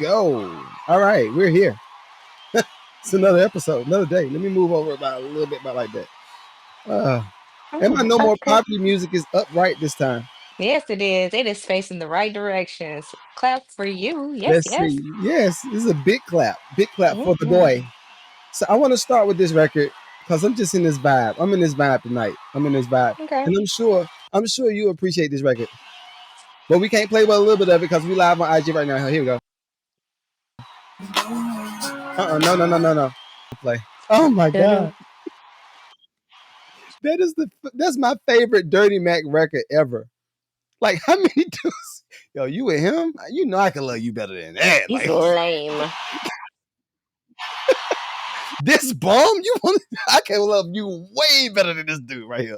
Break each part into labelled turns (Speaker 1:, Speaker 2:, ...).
Speaker 1: go. All right, we're here. It's another episode, another day. Let me move over about a little bit about like that. And my
Speaker 2: Oh,
Speaker 1: No More
Speaker 2: okay.
Speaker 1: Poverty music is upright this time.
Speaker 2: Yes, it is. It is facing the right directions. Clap for you. Yes,
Speaker 1: Let's
Speaker 2: yes.
Speaker 1: see. Yes, this is a big clap for the
Speaker 2: Hmm.
Speaker 1: boy. So I want to start with this record because I'm just in this vibe. I'm in this vibe tonight. I'm in this vibe,
Speaker 2: Okay.
Speaker 1: and I'm sure you appreciate this record. But we can't play well a little bit of it because we live on IG right now. Here we go. No. Play. Oh my
Speaker 2: Dun-dun.
Speaker 1: god, that's my favorite Dirty Mac record ever. Like how many dudes? Yo, you with him? You know I can love you better than that.
Speaker 2: He's
Speaker 1: Like
Speaker 2: lame.
Speaker 1: this bum, you want? I can love you way better than this dude right here.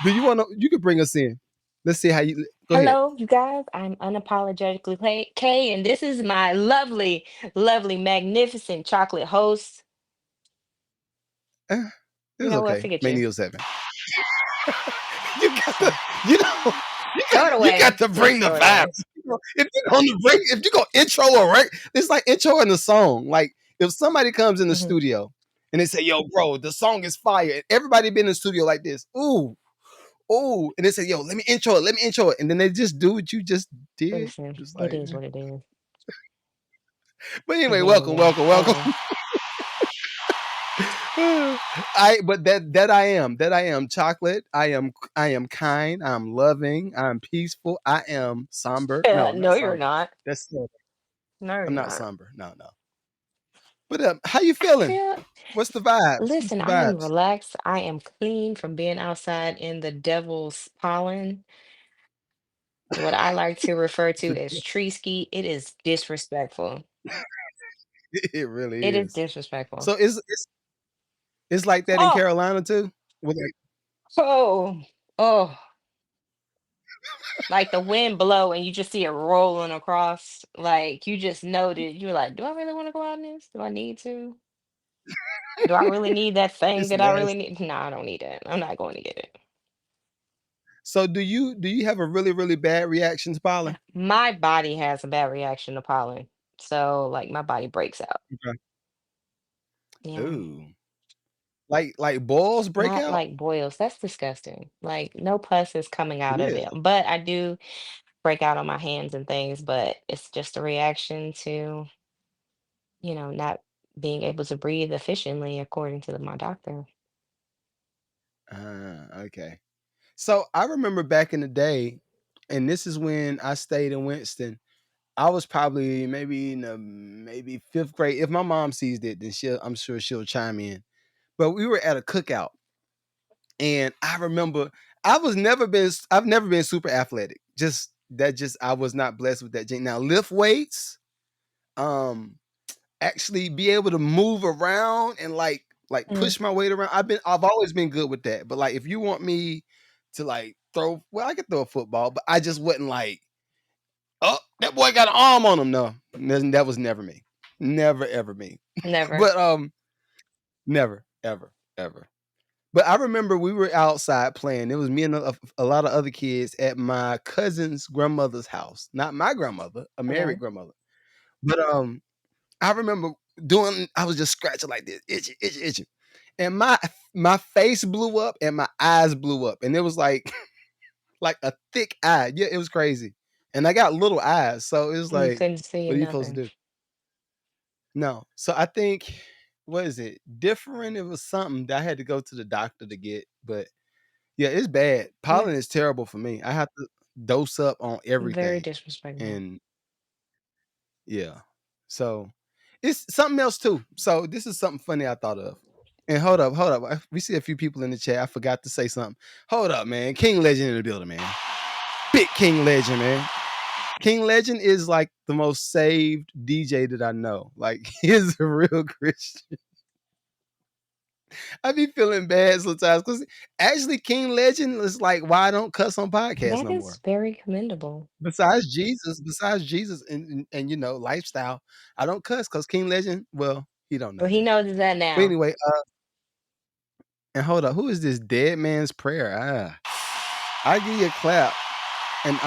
Speaker 1: Do you want to? You can bring us in. Let's see how you. Go ahead.
Speaker 2: Hello, you guys. I'm unapologetically Kay, and this is my lovely, lovely, magnificent chocolate host.
Speaker 1: Eh, it
Speaker 2: You
Speaker 1: was
Speaker 2: know what?
Speaker 1: okay.
Speaker 2: Forget you.
Speaker 1: Mania 7. You got to, you know,
Speaker 2: Throw it
Speaker 1: you got
Speaker 2: away.
Speaker 1: to bring
Speaker 2: Just
Speaker 1: the
Speaker 2: throw it away.
Speaker 1: vibes. If you're gonna bring, if you go intro or right, it's like intro in the song. Like if somebody comes in the
Speaker 2: Hmm.
Speaker 1: studio and they say, "Yo, bro, the song is fire," and everybody been in the studio like this, ooh, ooh, and they say, "Yo, let me intro it," and then they just do what you just did.
Speaker 2: Listen,
Speaker 1: It's
Speaker 2: it
Speaker 1: like,
Speaker 2: is what it is.
Speaker 1: but
Speaker 2: But
Speaker 1: anyway, welcome,
Speaker 2: anyway,
Speaker 1: welcome, welcome.
Speaker 2: hello.
Speaker 1: But that I am chocolate. I am kind. I'm loving. I'm peaceful. I am somber. No, not
Speaker 2: No, you're
Speaker 1: somber.
Speaker 2: not.
Speaker 1: That's
Speaker 2: No, you're
Speaker 1: I'm not
Speaker 2: not.
Speaker 1: somber. No, no. But how you
Speaker 2: I
Speaker 1: feeling?
Speaker 2: feel,
Speaker 1: What's the vibes? What's
Speaker 2: listen,
Speaker 1: the
Speaker 2: I am
Speaker 1: vibes?
Speaker 2: relaxed. I am clean from being outside in the devil's pollen. What I like to refer to as tree ski. It is disrespectful.
Speaker 1: It really
Speaker 2: It is
Speaker 1: is.
Speaker 2: disrespectful.
Speaker 1: So it's like that in
Speaker 2: Oh,
Speaker 1: Carolina too. With like,
Speaker 2: oh, oh, like the wind blow and you just see it rolling across. Like you just know that you're like, do I really want to go out in this? Do I need to? Do I really need that thing
Speaker 1: it's
Speaker 2: that I really
Speaker 1: nasty.
Speaker 2: need? No, I don't need it. I'm not going to get it.
Speaker 1: So do you have a really bad reaction to pollen?
Speaker 2: My body has a bad reaction to pollen. So like my body breaks out.
Speaker 1: Okay.
Speaker 2: Yeah.
Speaker 1: Ooh, like balls break
Speaker 2: Not
Speaker 1: out.
Speaker 2: like boils. That's disgusting. Like no pus is coming
Speaker 1: It
Speaker 2: out of
Speaker 1: is.
Speaker 2: it. But I do break out on my hands and things, but it's just a reaction to, not being able to breathe efficiently according to my doctor.
Speaker 1: Okay. So I remember back in the day, and this is when I stayed in Winston. I was probably maybe in the maybe fifth grade. If my mom sees it, then I'm sure she'll chime in. But we were at a cookout, and I remember I've never been super athletic. Just I was not blessed with that gene. Now lift weights, um, actually be able to move around and like
Speaker 2: Mm,
Speaker 1: push my weight around. I've always been good with that. But like if you want me to like throw, well, I could throw a football, but I just wasn't like, oh, that boy got an arm on him. No, that was never me. Never ever me.
Speaker 2: never.
Speaker 1: But never ever ever. But I remember we were outside playing. It was me and a lot of other kids at my cousin's grandmother's house. Not my grandmother, a married
Speaker 2: Okay.
Speaker 1: grandmother. But I remember doing. I was just scratching like this, itchy, itchy, itchy, and my face blew up and my eyes blew up, and it was like like a thick eye. Yeah, it was crazy. And I got little eyes, so it was
Speaker 2: You
Speaker 1: like,
Speaker 2: couldn't see
Speaker 1: what are you supposed
Speaker 2: nothing.
Speaker 1: to do? No. So I think what is it? Different. It was something that I had to go to the doctor to get, but yeah, it's bad.
Speaker 2: Yeah.
Speaker 1: Pollen is terrible for me. I have to dose up on
Speaker 2: Very
Speaker 1: everything,
Speaker 2: disrespectful.
Speaker 1: and yeah. So it's something else too. So this is something funny I thought of. And hold up. We see a few people in the chat. I forgot to say something. Hold up, man. King Legend in the building, man. Big King Legend, man. King Legend is like the most saved DJ that I know. Like he is a real Christian. I be feeling bad sometimes because actually King Legend is like why I don't cuss on podcasts
Speaker 2: That
Speaker 1: no
Speaker 2: is
Speaker 1: more.
Speaker 2: very commendable.
Speaker 1: Besides Jesus and you know lifestyle, I don't cuss because King Legend. Well, he don't know
Speaker 2: But he
Speaker 1: that.
Speaker 2: knows that
Speaker 1: But
Speaker 2: now.
Speaker 1: anyway, and hold up, who is this dead man's prayer? Ah, I give you a clap, and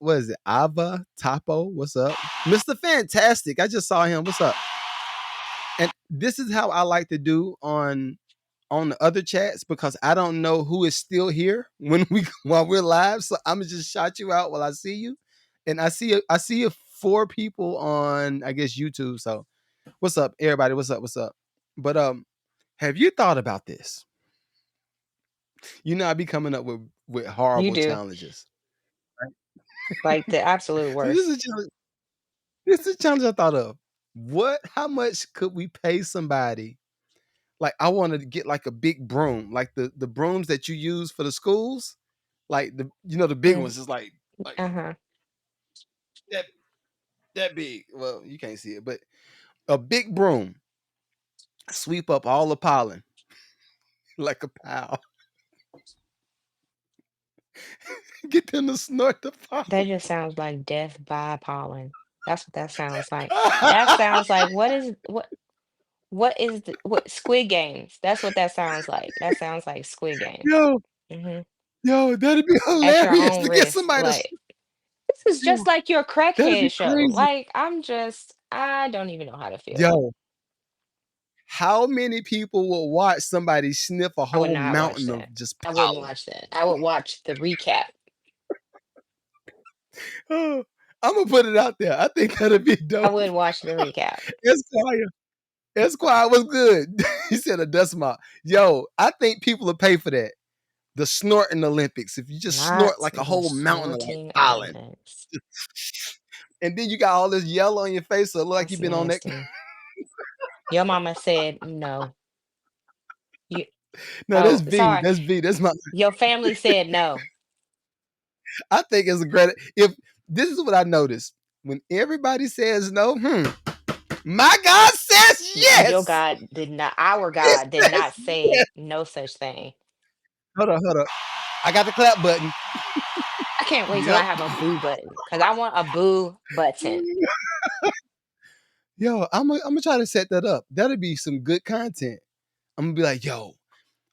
Speaker 1: what is it? Ava Topo. What's up? Mr. Fantastic. I just saw him. What's up? And this is how I like to do on the other chats because I don't know who is still here when we while we're live. So I'm gonna just shout you out while I see you. And I see 4 people on I guess YouTube. So what's up, everybody? What's up? What's up? But have you thought about this? You know, I be coming up with
Speaker 2: You
Speaker 1: horrible
Speaker 2: do.
Speaker 1: challenges. Right?
Speaker 2: Like the absolute
Speaker 1: So this is
Speaker 2: worst.
Speaker 1: a challenge. This is a challenge I thought of. What? How much could we pay somebody? Like I wanted to get like a big broom, like the brooms that you use for the schools, like the big
Speaker 2: Mm,
Speaker 1: ones is like
Speaker 2: uh-huh.
Speaker 1: that that big. Well, you can't see it, but a big broom sweep up all the pollen like a pile. Get them to snort the
Speaker 2: That
Speaker 1: pollen.
Speaker 2: just sounds like death by pollen. That's what that sounds like. That sounds like what Squid Games. That's what that sounds like. That sounds like Squid Games.
Speaker 1: yo,
Speaker 2: Hmm.
Speaker 1: yo, that'd be
Speaker 2: At your
Speaker 1: hilarious
Speaker 2: own
Speaker 1: to get
Speaker 2: risk.
Speaker 1: somebody to.
Speaker 2: Like this is just
Speaker 1: Yo,
Speaker 2: like your
Speaker 1: that'd be
Speaker 2: crackhead show.
Speaker 1: crazy.
Speaker 2: Like I don't even know how to feel.
Speaker 1: Yo, how many people will watch somebody sniff a
Speaker 2: I would
Speaker 1: whole
Speaker 2: not watch
Speaker 1: mountain of
Speaker 2: that.
Speaker 1: just
Speaker 2: I wouldn't
Speaker 1: pollen?
Speaker 2: watch that. I would watch the recap.
Speaker 1: I'm gonna put it out there. I think that'd be
Speaker 2: I
Speaker 1: dope.
Speaker 2: would watch the recap.
Speaker 1: Esquire, Esquire was good. He said a dust mop. Yo, I think people will pay for that. The snorting Olympics. If you just snort
Speaker 2: Not
Speaker 1: like a
Speaker 2: the
Speaker 1: whole mountain of like
Speaker 2: snorting
Speaker 1: pollen,
Speaker 2: Olympics.
Speaker 1: and then you got all this yellow on your face, so it look like
Speaker 2: That's
Speaker 1: you've been on that.
Speaker 2: nasty. Your mama said no. You
Speaker 1: No, that's
Speaker 2: oh,
Speaker 1: V.
Speaker 2: sorry.
Speaker 1: That's V. That's my.
Speaker 2: Your family said no.
Speaker 1: I think it's a great. If this is what I noticed when everybody says no, my God says
Speaker 2: Your
Speaker 1: yes.
Speaker 2: God did not, our
Speaker 1: It
Speaker 2: God did
Speaker 1: says
Speaker 2: not
Speaker 1: yes.
Speaker 2: say no such thing.
Speaker 1: Hold on, hold on. I got the clap button.
Speaker 2: I can't wait till I
Speaker 1: Yep.
Speaker 2: have a boo button because I want a boo button.
Speaker 1: Yo, I'm gonna try to set that up. That'll be some good content. I'm gonna be like, yo,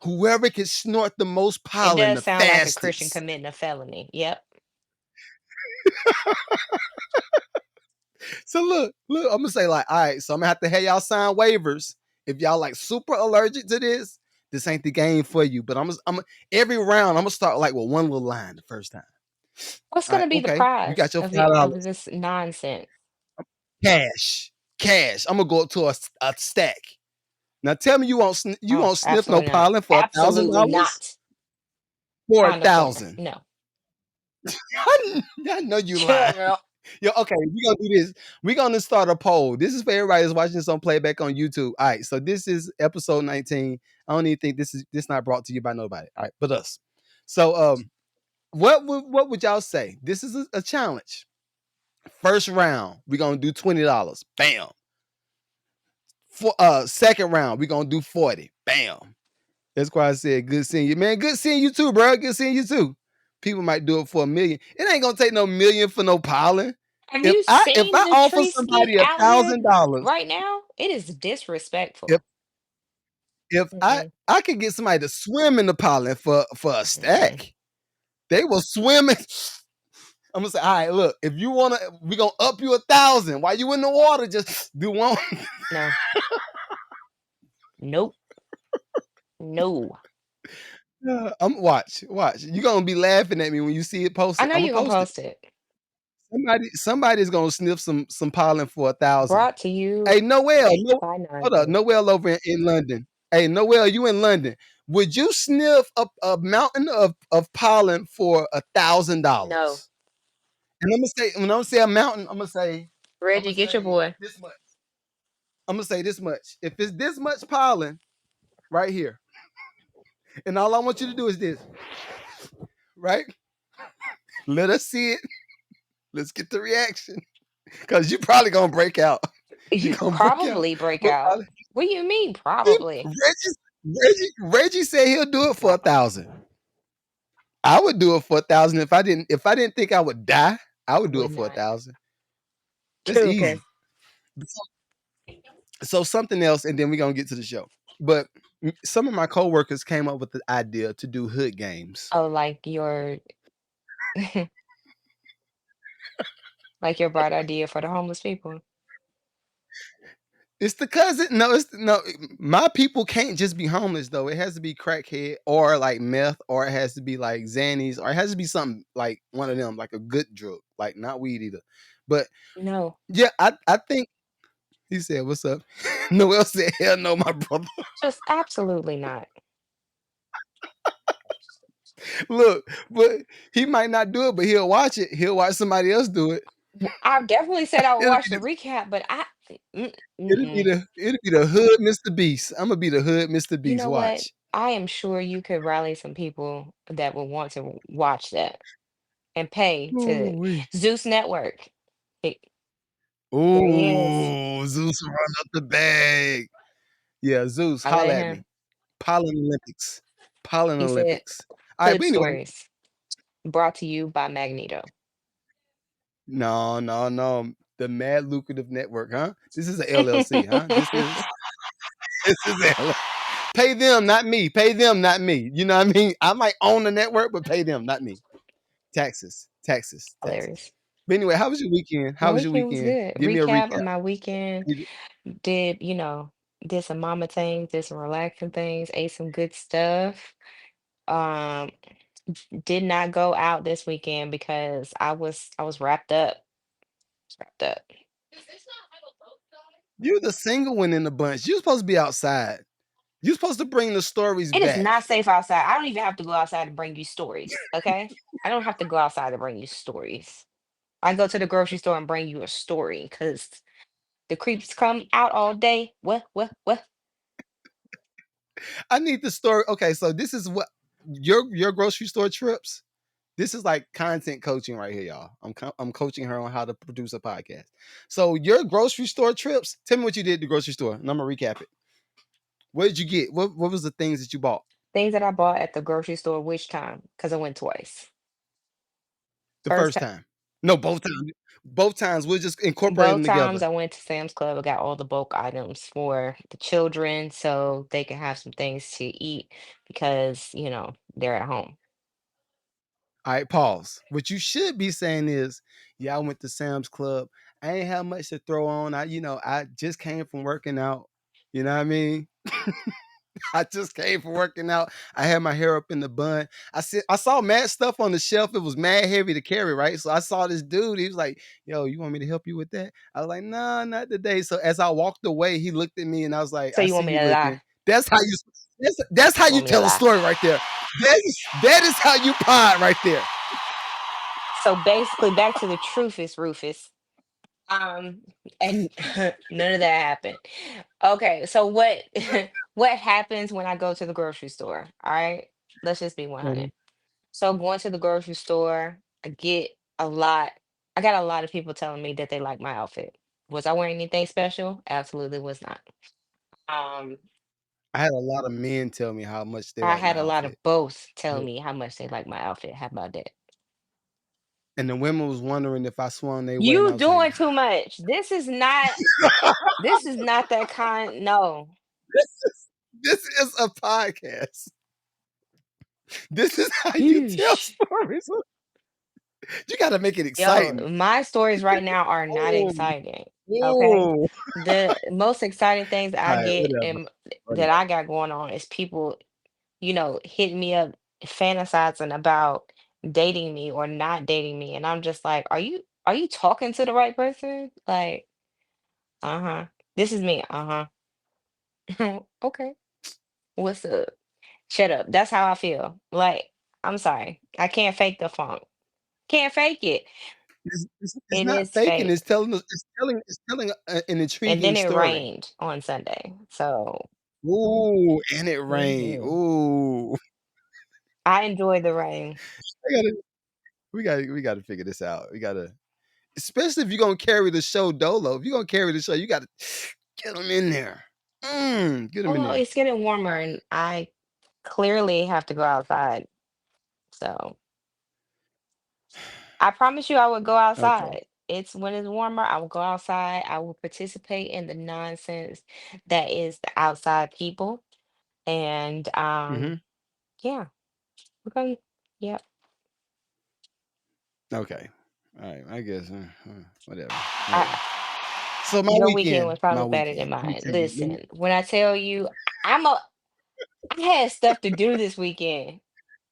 Speaker 1: whoever can snort the most
Speaker 2: It
Speaker 1: pollen
Speaker 2: does
Speaker 1: the
Speaker 2: sound like a Christian
Speaker 1: fastest.
Speaker 2: committing a felony. Yep.
Speaker 1: So look, I'm gonna say like, all right, so I'm gonna have to have y'all sign waivers. If y'all like super allergic to this ain't the game for you. But I'm every round I'm gonna start like with one little line the first time.
Speaker 2: What's
Speaker 1: All
Speaker 2: going
Speaker 1: right,
Speaker 2: to be the
Speaker 1: okay, you got
Speaker 2: prize
Speaker 1: your
Speaker 2: of
Speaker 1: $5.
Speaker 2: of this nonsense?
Speaker 1: Cash, cash. I'm gonna go up to a stack. Now tell me you
Speaker 2: Oh,
Speaker 1: won't sniff no
Speaker 2: absolutely not.
Speaker 1: pollen for a thousand
Speaker 2: Absolutely
Speaker 1: dollars
Speaker 2: not.
Speaker 1: for a
Speaker 2: Pound of corn.
Speaker 1: thousand.
Speaker 2: No.
Speaker 1: I know you lying.
Speaker 2: Girl.
Speaker 1: Yo, okay, we gonna do this. We gonna start a poll. This is for everybody that's watching this on playback on YouTube. All right, so this is episode 19. I don't even think this not brought to you by nobody. All right, but us. So what would y'all say? This is a challenge. First round, we're gonna do $20. Bam. For second round, we're gonna do 40. Bam. That's why I said good seeing you, man. Good seeing you too, bro. Good seeing you too. People might do it for $1 million. It ain't gonna take no million for no pollen.
Speaker 2: Have
Speaker 1: If
Speaker 2: you
Speaker 1: I if
Speaker 2: seen
Speaker 1: I
Speaker 2: the
Speaker 1: offer
Speaker 2: treeski
Speaker 1: somebody a
Speaker 2: out here
Speaker 1: thousand dollars,
Speaker 2: right now? It is
Speaker 1: if
Speaker 2: disrespectful.
Speaker 1: if I
Speaker 2: Mm-mm,
Speaker 1: I could get somebody to swim in the pollen for a
Speaker 2: mm-mm.
Speaker 1: stack, they will swim in. I'm gonna say, all right, look, if you wanna, we gonna up you 1,000. While you in the water, just do one.
Speaker 2: No. Nope. No.
Speaker 1: I'm watch. You gonna be laughing at me when you see it
Speaker 2: I
Speaker 1: posted.
Speaker 2: know
Speaker 1: I'm gonna
Speaker 2: you're gonna
Speaker 1: post it.
Speaker 2: post it.
Speaker 1: Somebody's gonna sniff some pollen for 1,000.
Speaker 2: Brought to you
Speaker 1: Hey, Noel, no,
Speaker 2: by
Speaker 1: hold up,
Speaker 2: nonsense.
Speaker 1: Noel over in London. Hey, Noel, you in London? Would you sniff a mountain of pollen for
Speaker 2: No.
Speaker 1: $1,000? And I'm gonna say when I'm gonna say a mountain, I'm
Speaker 2: Reggie,
Speaker 1: gonna
Speaker 2: get your
Speaker 1: say
Speaker 2: boy.
Speaker 1: this much. I'm gonna say this much. If it's this much pollen right here, and all I want you to do is this, right? Let us see it. Let's get the reaction. Cause you probably gonna break out. You
Speaker 2: You
Speaker 1: gonna break out.
Speaker 2: probably break
Speaker 1: But
Speaker 2: out. What do you mean, probably?
Speaker 1: Reggie said he'll do it for a
Speaker 2: Probably.
Speaker 1: thousand. I would do it for 1,000 if I didn't think I would die. I would do it
Speaker 2: Would
Speaker 1: for a
Speaker 2: not.
Speaker 1: thousand. It's
Speaker 2: Okay.
Speaker 1: easy. So something else, and then we're gonna get to the show. But some of my coworkers came up with the idea to do hood games.
Speaker 2: Oh, like your Like your bright idea for the homeless people.
Speaker 1: It's the cousin. No, it's no. My people can't just be homeless though. It has to be crackhead or like meth, or it has to be like Xannies, or it has to be something like one of them, like a good drug, like not weed either. But
Speaker 2: No,
Speaker 1: yeah, I think he said, "What's up?" Noel said, "Hell no, my brother."
Speaker 2: just absolutely not.
Speaker 1: Look, but he might not do it, but he'll watch it. He'll watch somebody else do it.
Speaker 2: I definitely said I would
Speaker 1: It'll
Speaker 2: watch
Speaker 1: be
Speaker 2: the
Speaker 1: the,
Speaker 2: recap, but
Speaker 1: it'll be
Speaker 2: mm-mm.
Speaker 1: the hood Mr. Beast. I'm gonna be the hood Mr.
Speaker 2: You
Speaker 1: Beast.
Speaker 2: know what?
Speaker 1: Watch.
Speaker 2: I am sure you could rally some people that would want to watch that and pay to
Speaker 1: Ooh-wee.
Speaker 2: Zeus Network. It, there he is.
Speaker 1: Ooh, Zeus run up the bag. Yeah, Zeus,
Speaker 2: I let
Speaker 1: holla at
Speaker 2: him.
Speaker 1: me. Pollen Olympics. Pollen
Speaker 2: He said,
Speaker 1: Olympics. All right,
Speaker 2: "Hood
Speaker 1: but anyway,
Speaker 2: Stories brought to you by Magneto."
Speaker 1: no, no, no. The Mad Lucrative Network, huh? This is a LLC, huh? This is a pay them, not me. Pay them, not me. You know what I mean? I might own the network, but pay them, not me. Taxes, taxes, taxes.
Speaker 2: Hilarious.
Speaker 1: But anyway, how was your weekend?
Speaker 2: My
Speaker 1: How was your
Speaker 2: weekend was
Speaker 1: weekend?
Speaker 2: good.
Speaker 1: Give me a
Speaker 2: Recap of
Speaker 1: recap.
Speaker 2: my weekend. Did, did some mama things, did some relaxing things, ate some good stuff. Um, did not go out this weekend because I was wrapped up.
Speaker 1: You're the single one in the bunch. You're supposed to be outside. You're supposed to bring the stories
Speaker 2: It is not
Speaker 1: back.
Speaker 2: safe outside. I don't even have to go outside to bring you stories, okay? I don't have to go outside to bring you stories. I go to the grocery store and bring you a story because the creeps come out all day. What?
Speaker 1: I need the story. Okay, so this is what your grocery store trips. This is like content coaching right here, y'all. I'm coaching her on how to produce a podcast. So your grocery store trips. Tell me what you did at the grocery store, and I'm gonna recap it. What did you get? What was the things that you bought
Speaker 2: Things that I bought at the grocery store, which time? Because I went twice.
Speaker 1: the
Speaker 2: First
Speaker 1: first
Speaker 2: time,
Speaker 1: time? No, both times. Both times. We'll just incorporate
Speaker 2: both
Speaker 1: them
Speaker 2: times
Speaker 1: together.
Speaker 2: I went to Sam's Club. I got all the bulk items for the children so they can have some things to eat because, they're at home.
Speaker 1: All right, pause. What you should be saying is, yeah, I went to Sam's Club. I ain't have much to throw on. I just came from working out. You know what I mean? I just came from working out. I had my hair up in the bun. I saw mad stuff on the shelf. It was mad heavy to carry, right? So I saw this dude. He was like, "Yo, you want me to help you with that?" I was like, "Nah, not today." So as I walked away, he looked at me and I was like,
Speaker 2: So
Speaker 1: "I
Speaker 2: you
Speaker 1: see
Speaker 2: want me
Speaker 1: you
Speaker 2: to lie?
Speaker 1: looking." That's how you. That's how
Speaker 2: You
Speaker 1: you
Speaker 2: want me to
Speaker 1: tell a
Speaker 2: lie?
Speaker 1: story right there. That is how you pod right there.
Speaker 2: So basically, back to the truth is Rufus. Um, and none of that happened. Okay, so what what happens when I go to the grocery store? All right, let's just be 100.
Speaker 1: Mhm.
Speaker 2: So going to the grocery store, I get a lot. I got a lot of people telling me that they like my outfit. Was I wearing anything special? Absolutely was not. Um,
Speaker 1: I had a lot of men tell me how much they
Speaker 2: I
Speaker 1: like
Speaker 2: had
Speaker 1: my
Speaker 2: a lot of
Speaker 1: outfit,
Speaker 2: both telling me how much they like my outfit. How about that?
Speaker 1: and the women was wondering if I swung their way, and I
Speaker 2: You
Speaker 1: was like,
Speaker 2: doing too much. This is not that kind. No.
Speaker 1: this is a podcast. This is how you tell
Speaker 2: Yeesh.
Speaker 1: stories. You got to make it
Speaker 2: Yo,
Speaker 1: exciting.
Speaker 2: my stories right now are not
Speaker 1: Oh,
Speaker 2: exciting. Okay.
Speaker 1: oh.
Speaker 2: The most exciting things
Speaker 1: All
Speaker 2: I
Speaker 1: right,
Speaker 2: get
Speaker 1: whatever.
Speaker 2: and
Speaker 1: Whatever.
Speaker 2: that I got going on is people, hitting me up, fantasizing about dating me or not dating me. And I'm just like, are you talking to the right person? Like, uh-huh. This is me. Uh-huh. Okay. What's up? Shut up. That's how I feel. Like, I'm sorry. I can't fake the funk. Can't fake it.
Speaker 1: It's
Speaker 2: It
Speaker 1: not
Speaker 2: is
Speaker 1: faking.
Speaker 2: fake.
Speaker 1: It's telling an
Speaker 2: And
Speaker 1: intriguing
Speaker 2: then it
Speaker 1: story.
Speaker 2: rained on Sunday. So
Speaker 1: Ooh, and it rained.
Speaker 2: mhm.
Speaker 1: Ooh,
Speaker 2: I enjoy the rain.
Speaker 1: I gotta, we gotta figure this out. We gotta, especially if you're gonna carry the show dolo. If you're gonna carry the show, you gotta get them in there. Get them in
Speaker 2: Well,
Speaker 1: there.
Speaker 2: it's getting warmer and I clearly have to go outside. So I promise you I would go
Speaker 1: Okay.
Speaker 2: outside. It's when it's warmer, I will go outside. I will participate in the nonsense that is the outside people. And
Speaker 1: Hmm.
Speaker 2: yeah, we're going, yeah.
Speaker 1: Okay. All right, I guess whatever,
Speaker 2: I
Speaker 1: whatever. So my
Speaker 2: Your weekend
Speaker 1: weekend,
Speaker 2: was probably
Speaker 1: my
Speaker 2: better than
Speaker 1: weekend. Let me
Speaker 2: mine.
Speaker 1: tell you.
Speaker 2: Listen, when I tell you, I'm a I had stuff to do this weekend.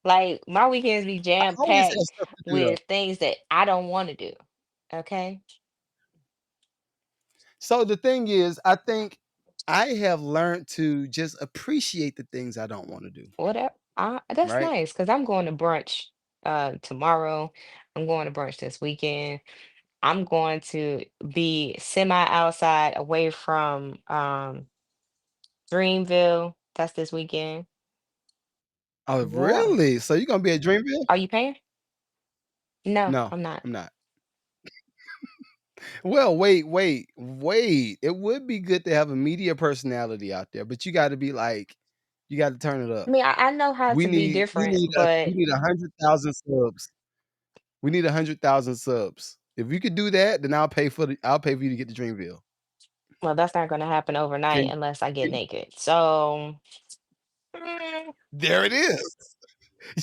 Speaker 2: Like my weekends be
Speaker 1: I
Speaker 2: jam
Speaker 1: always have
Speaker 2: packed
Speaker 1: stuff to do though.
Speaker 2: with things that I don't want to do. Okay?
Speaker 1: So the thing is, I think I have learned to just appreciate the things I don't want to do.
Speaker 2: Whatever. That's
Speaker 1: Right?
Speaker 2: nice because I'm going to brunch tomorrow. I'm going to brunch this weekend. I'm going to be semi outside away from Dreamville. That's this weekend.
Speaker 1: Oh,
Speaker 2: Yeah.
Speaker 1: really? So you're gonna be at Dreamville?
Speaker 2: Are you paying? No,
Speaker 1: No,
Speaker 2: I'm not.
Speaker 1: I'm not. Well, wait. It would be good to have a media personality out there, but you got to be like, you got to turn it
Speaker 2: I
Speaker 1: up.
Speaker 2: mean, I know how
Speaker 1: We
Speaker 2: to be
Speaker 1: need we
Speaker 2: different,
Speaker 1: need a we
Speaker 2: but
Speaker 1: need 100,000 subs. We need 100,000 subs. If you could do that, then I'll pay for you to get to Dreamville.
Speaker 2: well, that's not going to happen overnight
Speaker 1: Can,
Speaker 2: unless I get
Speaker 1: can
Speaker 2: naked. So, mm,
Speaker 1: there it is.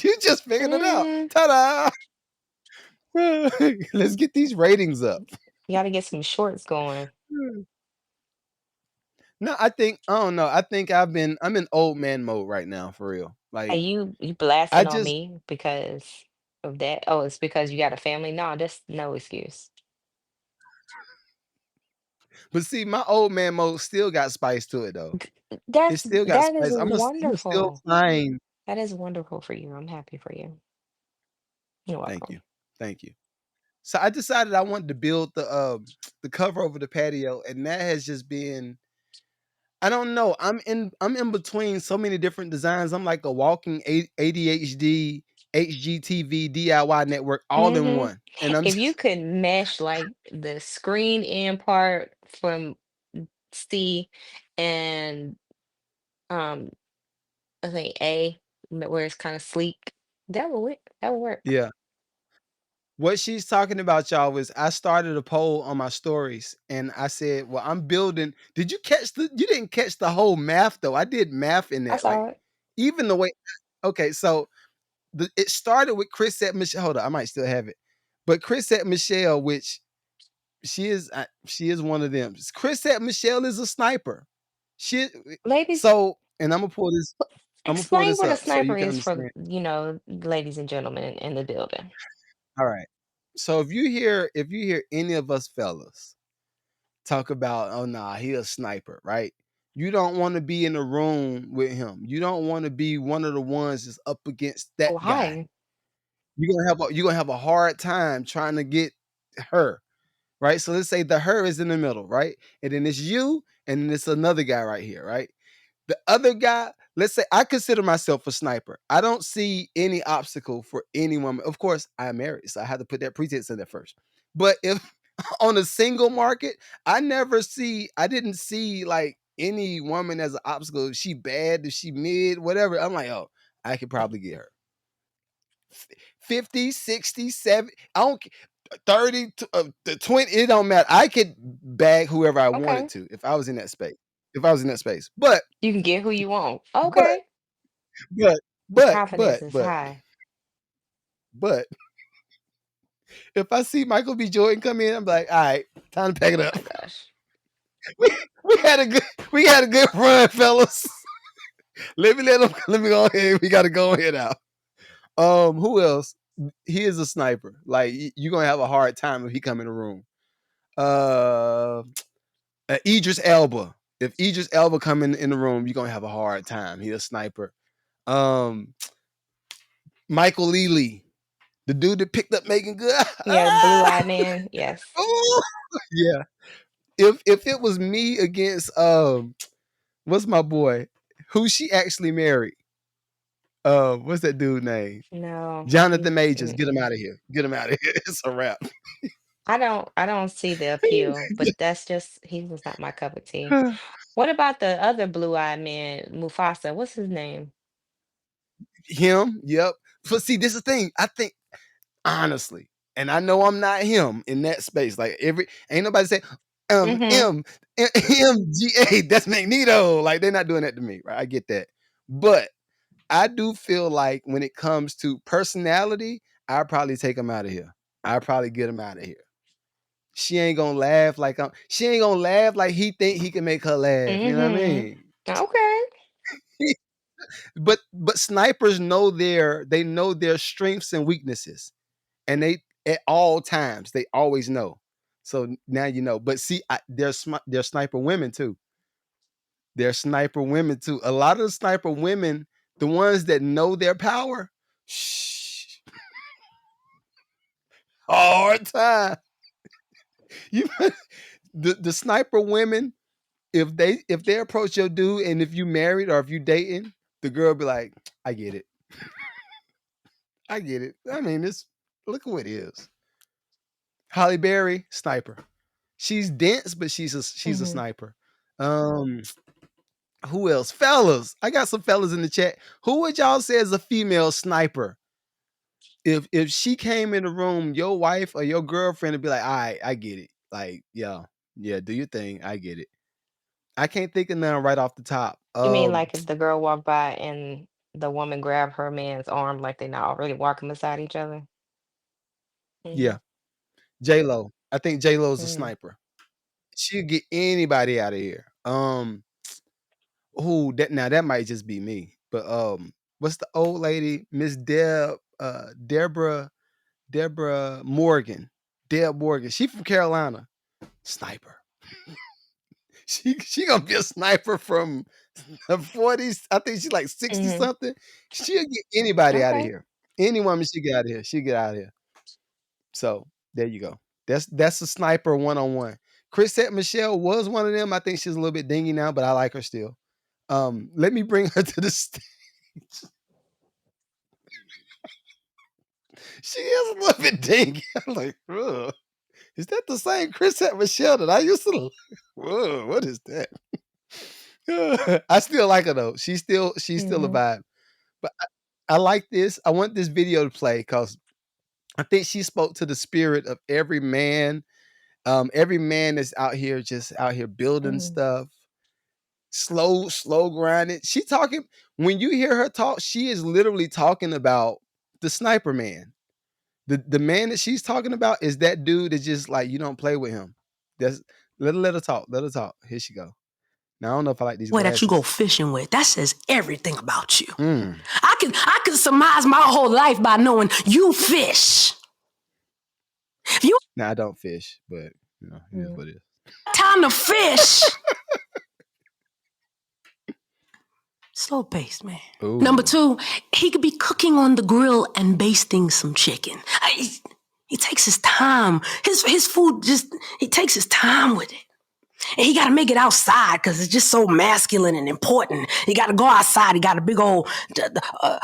Speaker 1: You just figured it out.
Speaker 2: mm,
Speaker 1: Ta-da! Let's get these ratings up.
Speaker 2: you got to get some shorts going.
Speaker 1: No, I don't know. I think I'm in old man mode right now for real.
Speaker 2: Are
Speaker 1: Like
Speaker 2: you
Speaker 1: I
Speaker 2: blasting on
Speaker 1: just
Speaker 2: me because of that? Oh, it's because you got a family? No, that's no excuse.
Speaker 1: but see my old man mode still got spice to it though. It
Speaker 2: That's
Speaker 1: still got
Speaker 2: that is
Speaker 1: spice. I'm still
Speaker 2: wonderful.
Speaker 1: find.
Speaker 2: That is wonderful for you. I'm happy for you. You're
Speaker 1: Thank you.
Speaker 2: welcome.
Speaker 1: Thank you. So I decided I wanted to build the cover over the patio and that has just been I don't know. I'm in between so many different designs. I'm like a walking ADHD HGTV DIY network all in
Speaker 2: Hmm.
Speaker 1: one. And I'm
Speaker 2: If you
Speaker 1: just
Speaker 2: could mesh like the screen in part from C and um I think where it's kind of sleek, that would work. That would work.
Speaker 1: yeah. What she's talking about, y'all, was I started a poll on my stories and I said, well, I'm building. Did you catch you didn't catch the whole math though. I did math in
Speaker 2: I
Speaker 1: that. Like
Speaker 2: saw it.
Speaker 1: even the way okay, so it started with Chris at Michelle. Hold on, I might still have it. But Chris at Michelle, which she is one of them. Chris at Michelle is a sniper. She
Speaker 2: Ladies,
Speaker 1: so and I'm gonna pull
Speaker 2: explain
Speaker 1: this
Speaker 2: what a
Speaker 1: up so you
Speaker 2: sniper
Speaker 1: can
Speaker 2: is for,
Speaker 1: understand.
Speaker 2: ladies and gentlemen in the building.
Speaker 1: All right. So if you hear any of us fellas talk about, oh nah, he a sniper, right? You don't want to be in a room with him. You don't want to be one of the ones that's up against that guy.
Speaker 2: Why?
Speaker 1: You're gonna have a hard time trying to get her, right? So let's say the her is in the middle, right? And then it's you, and then it's another guy right here, right? The other guy, let's say I consider myself a sniper. I don't see any obstacle for any woman. Of course, I'm married, so I have to put that pretense in there first. But if on a single market, I didn't see like any woman as an obstacle. If she bad, if she mid, whatever. I'm like, oh, I could probably get her. 50, 60, 70, I don't 30 to 20, it don't matter. I could bag whoever I wanted
Speaker 2: Okay.
Speaker 1: to if I was in that space. If I was in that space.
Speaker 2: You can get who you want.
Speaker 1: But
Speaker 2: Okay.
Speaker 1: but
Speaker 2: Your
Speaker 1: but
Speaker 2: confidence
Speaker 1: but
Speaker 2: is
Speaker 1: but
Speaker 2: high.
Speaker 1: but if I see Michael B. Jordan come in, I'm like, all right, time to pack it
Speaker 2: Oh
Speaker 1: up.
Speaker 2: my gosh.
Speaker 1: We, we had a good run, fellas. Let me go ahead. We gotta go ahead out. Who else? He is a sniper. Like you're gonna have a hard time if he come in the room. Uh, Idris Elba. If Idris Elba come in the room, you're gonna have a hard time. He a sniper. Um, Michael Lealy, the dude that picked up Megan Good.
Speaker 2: Yeah, blue-eyed man. Yes.
Speaker 1: Ooh, yeah. If it was me against what's my boy? Who she actually married? What's that dude name?
Speaker 2: No.
Speaker 1: Jonathan Majors. Get him
Speaker 2: Mm-mm.
Speaker 1: out of here. Get him out of here. It's a wrap.
Speaker 2: I don't see the appeal, but that's just he was not my cup of tea. What about the other blue-eyed man, Mufasa? What's his name?
Speaker 1: Him, yep. But see, this is the thing. I think honestly, and I know I'm not him in that space. Like ain't nobody say
Speaker 2: Mm-hmm.
Speaker 1: MGA. That's Magneto. Like they're not doing that to me, right? I get that, but I do feel like when it comes to personality, I'd probably take him out of here. I probably get him out of here. She ain't gonna laugh like she ain't gonna laugh like he think he can make her laugh. You know what I
Speaker 2: Mhm.
Speaker 1: mean?
Speaker 2: Okay.
Speaker 1: But snipers know their strengths and weaknesses, and they at all times they always know. So now you know. But see, there's sniper women too. There's sniper women too. A lot of the sniper women, the ones that know their power, shh, hard time. You the sniper women, if they approach your dude, and if you married or if you dating, the girl be like, I get it. I get it. I mean, this look who it is. Holly Berry, sniper. She's dense, but she's a
Speaker 2: Mhm.
Speaker 1: sniper. Um, who else? Fellas. I got some fellas in the chat. Who would y'all say is a female sniper? If she came in the room, your wife or your girlfriend would be like, all right, I get it. Like, yeah, yeah, do your thing. I get it. I can't think of none right off the top.
Speaker 2: You mean like if the girl walked by and the woman grabbed her man's arm like they're not already walking beside each other?
Speaker 1: Yeah,
Speaker 2: Mhm.
Speaker 1: J Lo. I think J Lo's a
Speaker 2: Mhm.
Speaker 1: sniper. She'll get anybody out of here. Who that now that might just be me. But what's the old lady? Miss Deborah Morgan. Deb Morgan. She from Carolina. Sniper. She gonna be a sniper from the 40s. I think she's like 60
Speaker 2: Mhm.
Speaker 1: something. She'll get anybody out of
Speaker 2: Okay.
Speaker 1: here. Any woman she get out of here. She get out of here. So there you go. That's a sniper one on one. Chrisette Michelle was one of them. I think she's a little bit dingy now, but I like her still. Let me bring her to the stage. She is a little bit dingy. I'm like, ugh. Is that the same Chrisette Michelle that I used to? Whoa, what is that? I still like her though. She's still a
Speaker 2: Mhm.
Speaker 1: vibe. But I like this. I want this video to play because I think she spoke to the spirit of every man that's out here just out here building
Speaker 2: Mhm.
Speaker 1: stuff, slow grinding. She talking when you hear her talk, she is literally talking about the sniper man. The man that she's talking about is that dude that just like you don't play with him. That's let her talk. Let her talk. Here she go. Now I don't know if I like these
Speaker 3: Way that you go
Speaker 1: glasses.
Speaker 3: fishing with, that says everything about you.
Speaker 1: Mm.
Speaker 3: I can surmise my whole life by knowing you fish. If you
Speaker 1: Now I don't fish, but it is
Speaker 2: Mhm.
Speaker 1: what it is.
Speaker 3: have time to fish, slow pace, man. Number
Speaker 1: Ooh.
Speaker 3: two, he could be cooking on the grill and basting some chicken. He takes his time. His food just he takes his time with it. And he got to make it outside because it's just so masculine and important. He got to go outside. He got a big old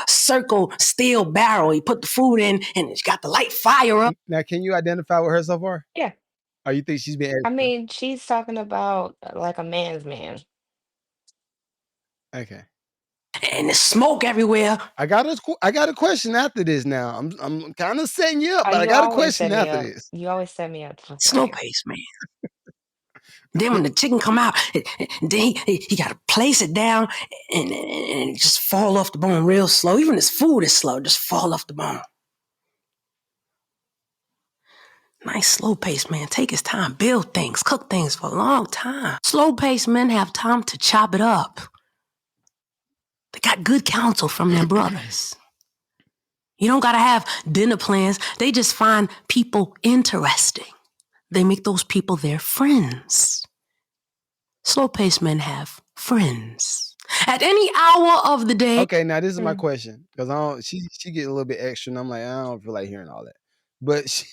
Speaker 3: circle steel barrel. He put the food in and he's got the light fire up.
Speaker 1: Now, can you identify with her so far?
Speaker 2: Yeah.
Speaker 1: Or you think she's been
Speaker 2: I
Speaker 1: extra?
Speaker 2: mean, she's talking about like a man's man.
Speaker 1: Okay.
Speaker 3: And there's smoke everywhere.
Speaker 1: I got a question after this. Now I'm kind of setting you up,
Speaker 2: Oh,
Speaker 1: but I
Speaker 2: you
Speaker 1: got a
Speaker 2: always
Speaker 1: question
Speaker 2: set me
Speaker 1: after
Speaker 2: up.
Speaker 1: this.
Speaker 2: You always set me up for
Speaker 3: Slow
Speaker 2: failure.
Speaker 3: pace, man. Then when the chicken come out, then he got to place it down and it just fall off the bone real slow. Even his food is slow, just fall off the bone. Nice slow pace, man. Take his time, build things, cook things for a long time. Slow pace men have time to chop it up. They got good counsel from their brothers. You don't gotta have dinner plans. They just find people interesting. They make those people their friends. Slow paced men have friends. At any hour of the day,
Speaker 1: Okay, now this is my
Speaker 2: Mm.
Speaker 1: question because I don't. She get a little bit extra, and I'm like, I don't feel like hearing all that. But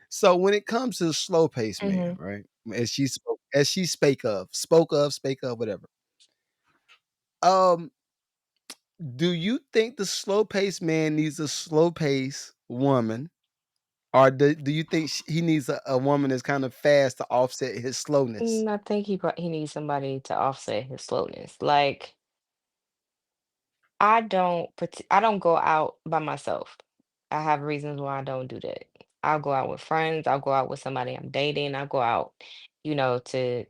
Speaker 1: so when it comes to the slow pace man,
Speaker 2: Mhm.
Speaker 1: right? As she spoke of, whatever. Um, do you think the slow pace man needs a slow pace woman, or do you think he needs a woman that's kind of fast to offset his slowness?
Speaker 2: I think he needs somebody to offset his slowness. Like I don't go out by myself. I have reasons why I don't do that. I'll go out with friends. I'll go out with somebody I'm dating. I'll go out, to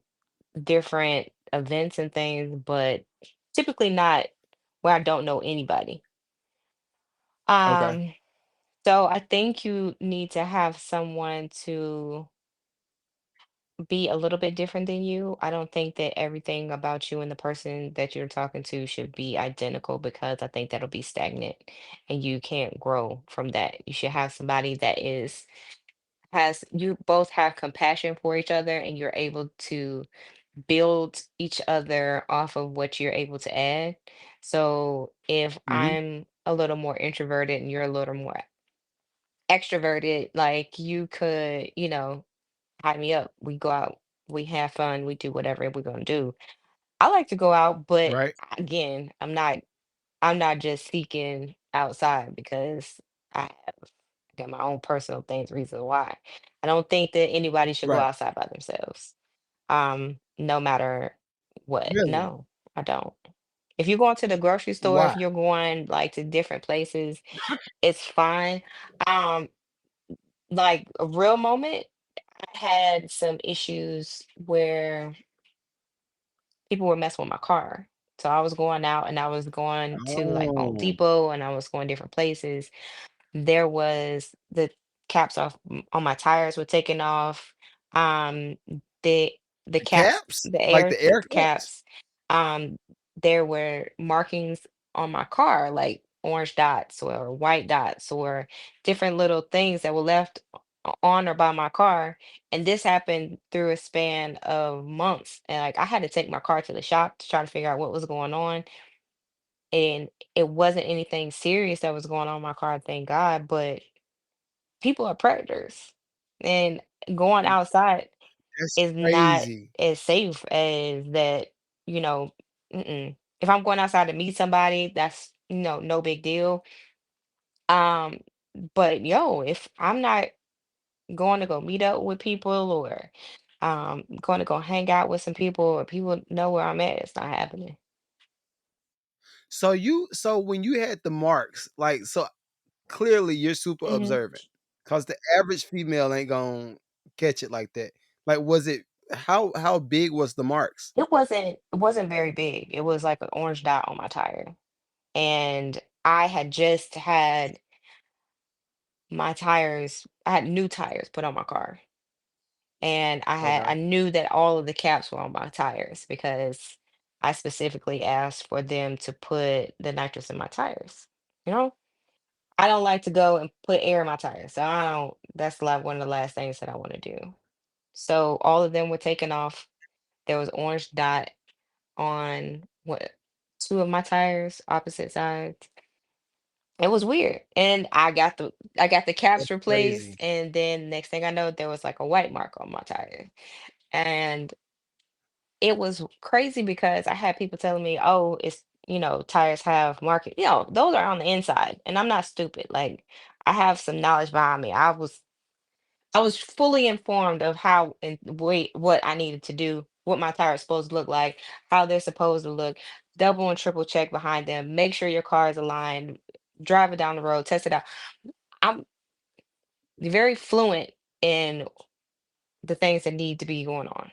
Speaker 2: different events and things, but typically not where I don't know anybody.
Speaker 1: Okay.
Speaker 2: Um, So I think you need to have someone to be a little bit different than you. I don't think that everything about you and the person that you're talking to should be identical because I think that'll be stagnant and you can't grow from that. You should have somebody that is has you both have compassion for each other and you're able to build each other off of what you're able to add. So if
Speaker 1: Mhm.
Speaker 2: I'm a little more introverted and you're a little more extroverted, like you could, hype me up. We go out, we have fun, we do whatever we're gonna do. I like to go out, but
Speaker 1: Right,
Speaker 2: again, I'm not just seeking outside because I have got my own personal things, reasons why. I don't think that anybody should go
Speaker 1: right.
Speaker 2: outside by themselves. No matter what.
Speaker 1: Really?
Speaker 2: No, I don't. If you're going to the grocery store, if
Speaker 1: Why?
Speaker 2: you're going like to different places, it's fine. Um, like a real moment, I had some issues where people were messing with my car. So I was going out and I was going to like Home
Speaker 1: Oh,
Speaker 2: Depot and I was going different places. There was the caps off on my tires were taken off. Um, the the
Speaker 1: the
Speaker 2: caps,
Speaker 1: caps?
Speaker 2: the
Speaker 1: Like
Speaker 2: air
Speaker 1: the air caps?
Speaker 2: caps, um, there were markings on my car, like orange dots or white dots or different little things that were left on or by my car. And this happened through a span of months. And like I had to take my car to the shop to try to figure out what was going on. And it wasn't anything serious that was going on in my car, thank God, but people are predators. And going outside
Speaker 1: That's
Speaker 2: is not
Speaker 1: crazy.
Speaker 2: as safe as that, you know, mm-mm. If I'm going outside to meet somebody, that's, no big deal. Um, but yo, if I'm not going to go meet up with people or going to go hang out with some people or people know where I'm at, it's not happening.
Speaker 1: So when you had the marks, like, so clearly you're super
Speaker 2: hmm
Speaker 1: observant, cause the average female ain't gonna catch it like that. Like, was it how big was the marks?
Speaker 2: it wasn't very big. It was like an orange dot on my tire. And I had just had I had new tires put on my car. And I
Speaker 1: Okay,
Speaker 2: knew that all of the caps were on my tires because I specifically asked for them to put the nitrous in my tires. You know, I don't like to go and put air in my tires. So I don't, that's like one of the last things that I want to do. So all of them were taken off. There was orange dot on two of my tires, opposite sides. It was weird. And I got the caps
Speaker 1: that's
Speaker 2: replaced.
Speaker 1: crazy.
Speaker 2: And then next thing I know, there was like a white mark on my tire. And it was crazy because I had people telling me, "Oh, tires have market. Those are on the inside." And I'm not stupid. Like I have some knowledge behind me. I was fully informed of how and wait what I needed to do, what my tires supposed to look like, how they're supposed to look, double and triple check behind them, make sure your car is aligned, drive it down the road, test it out. I'm very fluent in the things that need to be going on,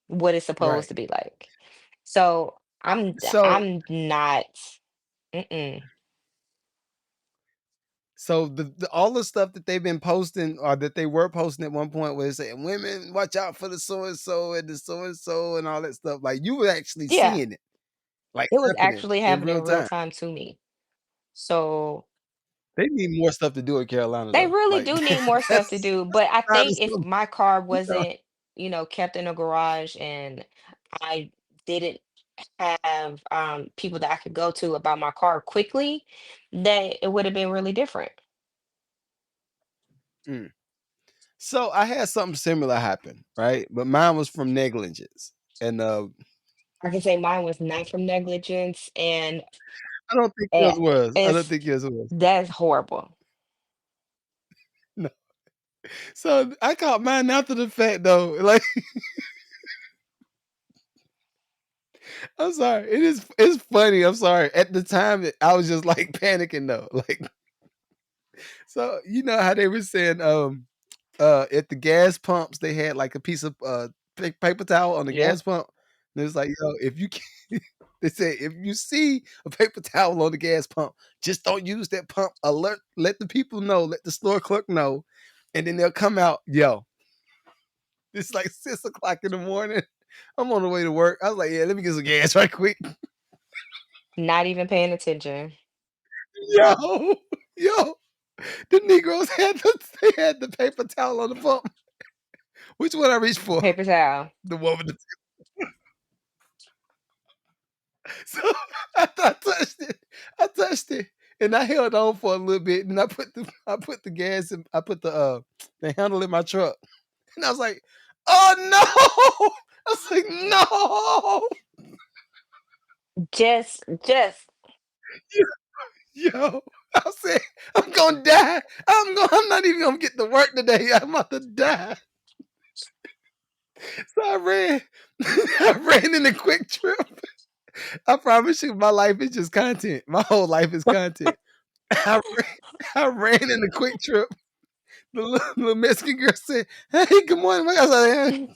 Speaker 2: what it's supposed
Speaker 1: Right.
Speaker 2: to be like. So I'm
Speaker 1: So
Speaker 2: I'm not. Mm-mm.
Speaker 1: so the all the stuff that they've been posting or that they were posting at one point was saying, "Women, watch out for the so and so and all that stuff." Like, you were actually
Speaker 2: Yeah,
Speaker 1: seeing it, like,
Speaker 2: it was
Speaker 1: happening
Speaker 2: actually
Speaker 1: in
Speaker 2: happening
Speaker 1: real
Speaker 2: in real
Speaker 1: time.
Speaker 2: time to me. So
Speaker 1: They need more stuff to do in Carolina
Speaker 2: they
Speaker 1: though.
Speaker 2: really
Speaker 1: Like,
Speaker 2: do need more stuff to
Speaker 1: that's
Speaker 2: do. But I
Speaker 1: kind
Speaker 2: think
Speaker 1: of
Speaker 2: if
Speaker 1: some,
Speaker 2: my car
Speaker 1: you know.
Speaker 2: wasn't, kept in a garage and I didn't have people that I could go to about my car quickly, that it would have been really different.
Speaker 1: Mm. So I had something similar happen, right? But mine was from negligence, and
Speaker 2: I can say mine was not from negligence, and
Speaker 1: I don't think yours
Speaker 2: eh,
Speaker 1: was. I don't
Speaker 2: it's
Speaker 1: think yours was.
Speaker 2: that's horrible.
Speaker 1: No. So I caught mine after the fact though. Like, I'm sorry. It's funny. I'm sorry. At the time, I was just like panicking though. Like, so you know how they were saying, at the gas pumps they had like a piece of paper towel on the
Speaker 2: Yep.
Speaker 1: gas pump. And it's like, yo, if you can They said if you see a paper towel on the gas pump, just don't use that pump. Alert, let the people know, let the store clerk know, and then they'll come out. Yo, it's like 6 o'clock in the morning. I'm on the way to work. I was like, yeah, let me get some gas right quick.
Speaker 2: Not even paying attention.
Speaker 1: Yo, yo, the Negroes had they had the paper towel on the pump. Which one I reached for?
Speaker 2: Paper towel.
Speaker 1: The one with the so I touched it. I touched it. And I held on for a little bit, and I put the gas and I put the handle in my truck. And I was like, oh no! I was like, no!
Speaker 2: Just
Speaker 1: Yo, I said, I'm gonna die. I'm not even gonna get to work today. I'm about to die. So I ran. I ran in the quick trip. I promise you, my life is just content. My whole life is content. I ran, I ran in the quick trip. The little Mexican girl said, "Hey, good morning." I was like,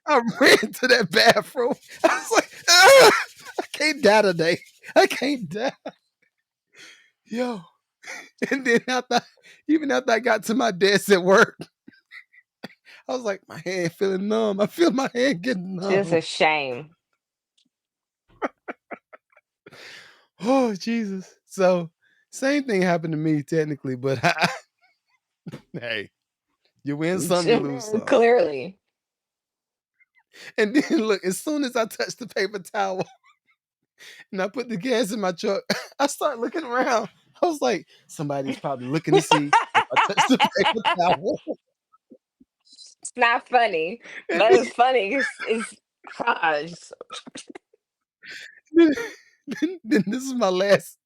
Speaker 1: I ran to that bathroom. I was like, "Ugh, I can't die today. I can't die." Yo. And then even after I got to my desk at work, I was like, my hand feeling numb. I feel my hand getting
Speaker 2: just
Speaker 1: numb.
Speaker 2: a shame.
Speaker 1: Oh, Jesus. So, same thing happened to me technically, but hey, you win some, you lose some.
Speaker 2: Clearly.
Speaker 1: And then look, as soon as I touched the paper towel and I put the gas in my truck, I start looking around. I was like, somebody's probably looking to see if I touched the paper towel.
Speaker 2: It's not funny,
Speaker 1: And
Speaker 2: but it's funny. It's gosh.
Speaker 1: then, then this is my last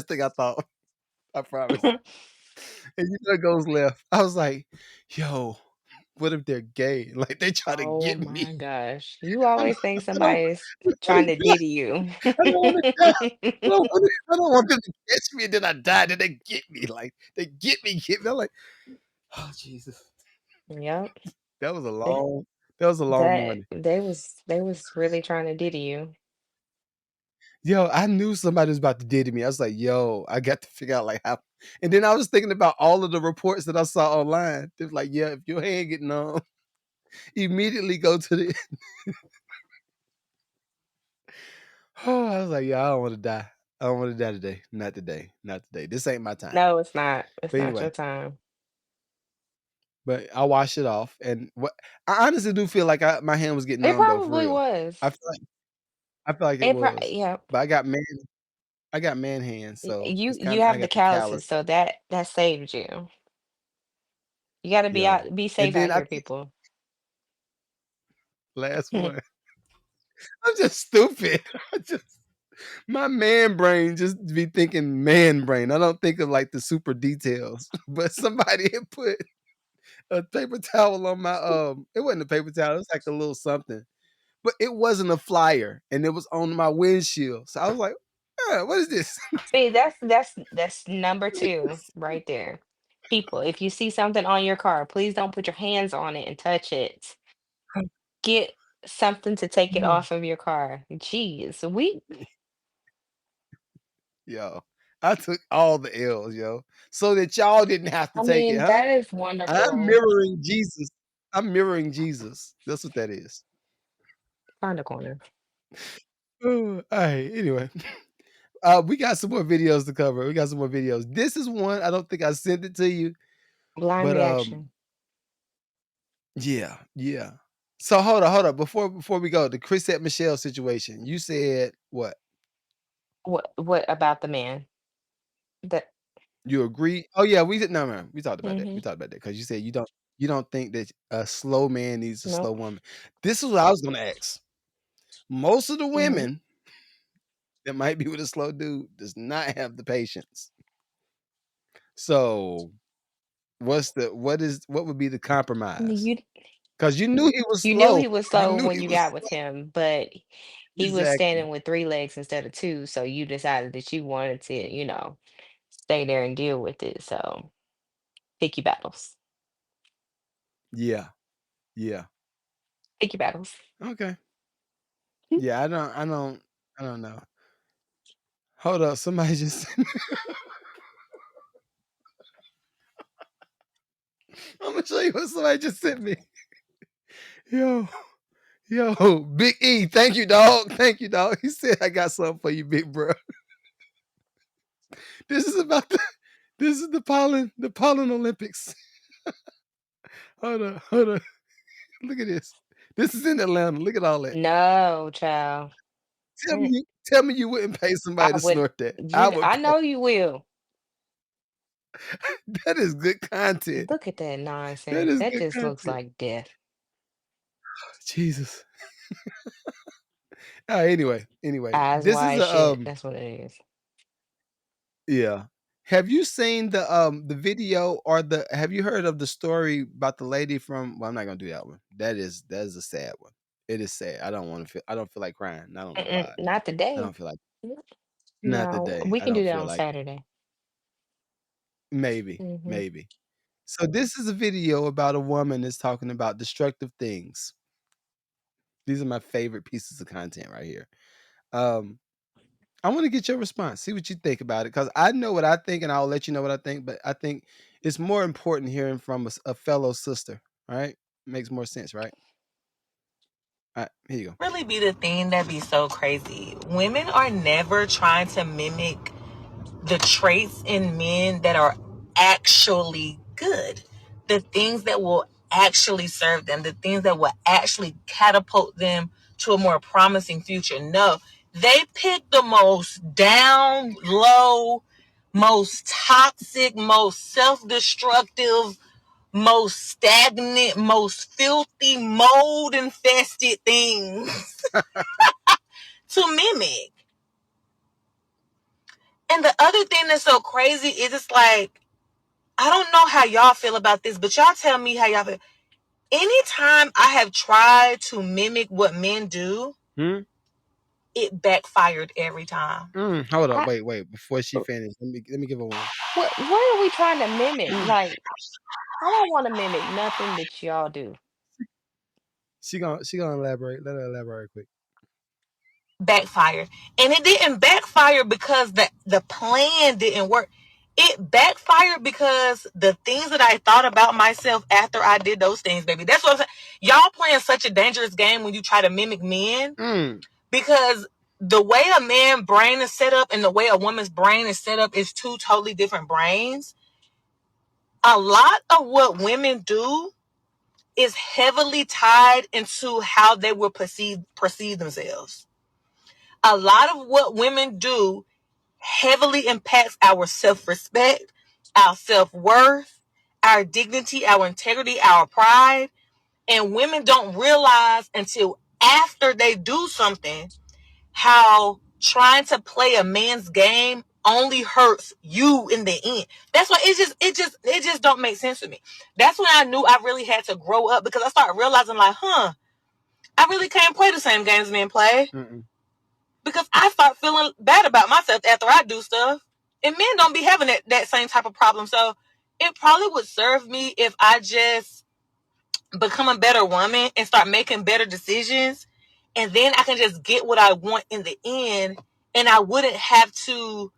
Speaker 1: thing I thought. I promise. And it goes left. I was like, yo, what if they're gay? Like they try to
Speaker 2: Oh
Speaker 1: get me.
Speaker 2: my gosh. You
Speaker 1: I don't,
Speaker 2: always think
Speaker 1: I don't,
Speaker 2: somebody's
Speaker 1: I don't
Speaker 2: trying
Speaker 1: want
Speaker 2: to
Speaker 1: to die.
Speaker 2: diddy you.
Speaker 1: I don't want to die. I don't want them to catch me and then I die. Then they get me. Like they get me. I'm like, oh Jesus.
Speaker 2: Yep.
Speaker 1: That was a
Speaker 2: Th-
Speaker 1: long, that was a long
Speaker 2: That
Speaker 1: morning.
Speaker 2: they was really trying to diddy you.
Speaker 1: Yo, I knew somebody was about to did me. I was like, yo, I got to figure out like how. And then I was thinking about all of the reports that I saw online. They was like, yeah, if your hand get numb, immediately go to the. Oh, I was like, yeah, I don't want to die. I don't want to die today. Not today. Not today. This ain't my time.
Speaker 2: No, it's not. It's
Speaker 1: But
Speaker 2: not
Speaker 1: anyway,
Speaker 2: your time.
Speaker 1: but I washed it off, and what I honestly do feel like my hand was getting
Speaker 2: It
Speaker 1: numb though, for
Speaker 2: probably
Speaker 1: real.
Speaker 2: was.
Speaker 1: I feel like it was,
Speaker 2: Yeah.
Speaker 1: but I got man hands, so
Speaker 2: You
Speaker 1: it's
Speaker 2: you
Speaker 1: kind. I
Speaker 2: have the
Speaker 1: got the
Speaker 2: calluses,
Speaker 1: callus.
Speaker 2: so that saved you. You got to
Speaker 1: Yeah,
Speaker 2: be
Speaker 1: and
Speaker 2: safe
Speaker 1: then
Speaker 2: out
Speaker 1: I
Speaker 2: here,
Speaker 1: think
Speaker 2: people.
Speaker 1: last one. I'm just stupid. I just my man brain just be thinking man brain. I don't think of like the super details. But somebody had put a paper towel on my it wasn't a paper towel, it was like a little something. But it wasn't a flyer and it was on my windshield. So I was like, what is this?
Speaker 2: See, that's number two right there. People, if you see something on your car, please don't put your hands on it and touch it. Get something to take it off of your car. Jeez,
Speaker 1: Yo, I took all the L's, yo, so that y'all didn't have to
Speaker 2: I
Speaker 1: take it,
Speaker 2: mean,
Speaker 1: huh?
Speaker 2: that is
Speaker 1: I'm
Speaker 2: wonderful.
Speaker 1: mirroring Jesus. I'm mirroring Jesus. That's what that is.
Speaker 2: Find a corner.
Speaker 1: All right. Anyway, we got some more videos to cover. We got some more videos. This is one. I don't think I sent it to you,
Speaker 2: Blind
Speaker 1: but
Speaker 2: reaction.
Speaker 1: yeah, yeah. So hold on. Before we go, the Chrisette Michelle situation. You said what?
Speaker 2: What about the man? That
Speaker 1: You agree? Oh yeah, we did. No, no, we talked about that. We
Speaker 2: hmm
Speaker 1: talked about that because you said you don't think that a slow man needs a slow
Speaker 2: nope.
Speaker 1: woman. This is what I was gonna ask. Most of the
Speaker 2: hmm
Speaker 1: women that might be with a slow dude does not have the patience. So what would be the compromise?
Speaker 2: You
Speaker 1: Because you knew he was
Speaker 2: you knew
Speaker 1: slow.
Speaker 2: he was
Speaker 1: You
Speaker 2: slow
Speaker 1: knew
Speaker 2: when
Speaker 1: he
Speaker 2: you
Speaker 1: was
Speaker 2: got with
Speaker 1: slow.
Speaker 2: him, but he was
Speaker 1: Exactly.
Speaker 2: standing with three legs instead of two, so you decided that you wanted to, stay there and deal with it. So pick your battles.
Speaker 1: Yeah. Yeah.
Speaker 2: Pick your battles.
Speaker 1: Okay. Yeah, I don't know. Hold up, somebody just I'm gonna show you what somebody just sent me. Yo, yo, Big E, thank you, dog. Thank you, dog. He said I got something for you, big bro. This is about the this is the pollen Olympics. Hold on. Look at this. This is in Atlanta. Look at all that.
Speaker 2: No, child. Mm,
Speaker 1: Tell me you wouldn't pay somebody
Speaker 2: I
Speaker 1: to
Speaker 2: would,
Speaker 1: snort that. I would
Speaker 2: I
Speaker 1: pay.
Speaker 2: know you will.
Speaker 1: That is good content.
Speaker 2: Look at that
Speaker 1: That
Speaker 2: nonsense.
Speaker 1: is
Speaker 2: That
Speaker 1: good
Speaker 2: just looks
Speaker 1: content.
Speaker 2: like death.
Speaker 1: Jesus. Anyway,
Speaker 2: Eyes
Speaker 1: this is
Speaker 2: wide
Speaker 1: a
Speaker 2: shut. That's what it is.
Speaker 1: yeah. Have you seen the video or the have you heard of the story about the lady from well, I'm not gonna do that one. That is a sad one. It is sad. I don't feel like crying. I don't know
Speaker 2: Mm-mm,
Speaker 1: why.
Speaker 2: not
Speaker 1: I
Speaker 2: today.
Speaker 1: don't feel like
Speaker 2: Mm,
Speaker 1: not
Speaker 2: No,
Speaker 1: today.
Speaker 2: we
Speaker 1: I
Speaker 2: can do
Speaker 1: don't
Speaker 2: that
Speaker 1: feel
Speaker 2: on
Speaker 1: like
Speaker 2: Saturday.
Speaker 1: maybe,
Speaker 2: Hmm.
Speaker 1: maybe. So this is a video about a woman that's talking about destructive things. These are my favorite pieces of content right here. Um, I want to get your response. See what you think about it, because I know what I think, and I'll let you know what I think. But I think it's more important hearing from a fellow sister. Right? Makes more sense, right? All right, here you go.
Speaker 4: Really be the thing that be so crazy. Women are never trying to mimic the traits in men that are actually good, the things that will actually serve them, the things that will actually catapult them to a more promising future. No, they pick the most down low, most toxic, most self destructive, most stagnant, most filthy, mold infested things to mimic. And the other thing that's so crazy is it's like, I don't know how y'all feel about this, but y'all tell me how y'all feel. Anytime I have tried to mimic what men do,
Speaker 1: Hmm?
Speaker 4: it backfired every time.
Speaker 1: Hold up,
Speaker 2: I,
Speaker 1: wait. Before she finishes, let me give her one.
Speaker 2: what are we trying to mimic? Like, I don't want to mimic nothing that y'all do.
Speaker 1: She gonna elaborate. Let her elaborate quick.
Speaker 4: Backfired. And it didn't backfire because the plan didn't work. It backfired because the things that I thought about myself after I did those things, baby. That's what I'm saying. Y'all playing such a dangerous game when you try to mimic men,
Speaker 1: Mm,
Speaker 4: because the way a man's brain is set up and the way a woman's brain is set up is two totally different brains. A lot of what women do is heavily tied into how they will perceive themselves. A lot of what women do heavily impacts our self-respect, our self-worth, our dignity, our integrity, our pride. And women don't realize until after they do something how trying to play a man's game only hurts you in the end. That's why it just don't make sense to me. That's when I knew I really had to grow up, because I started realizing like, I really can't play the same games men play,
Speaker 1: mm-mm.
Speaker 4: because I start feeling bad about myself after I do stuff. And men don't be having that same type of problem. So it probably would serve me if I just become a better woman and start making better decisions. And then I can just get what I want in the end. And I wouldn't have to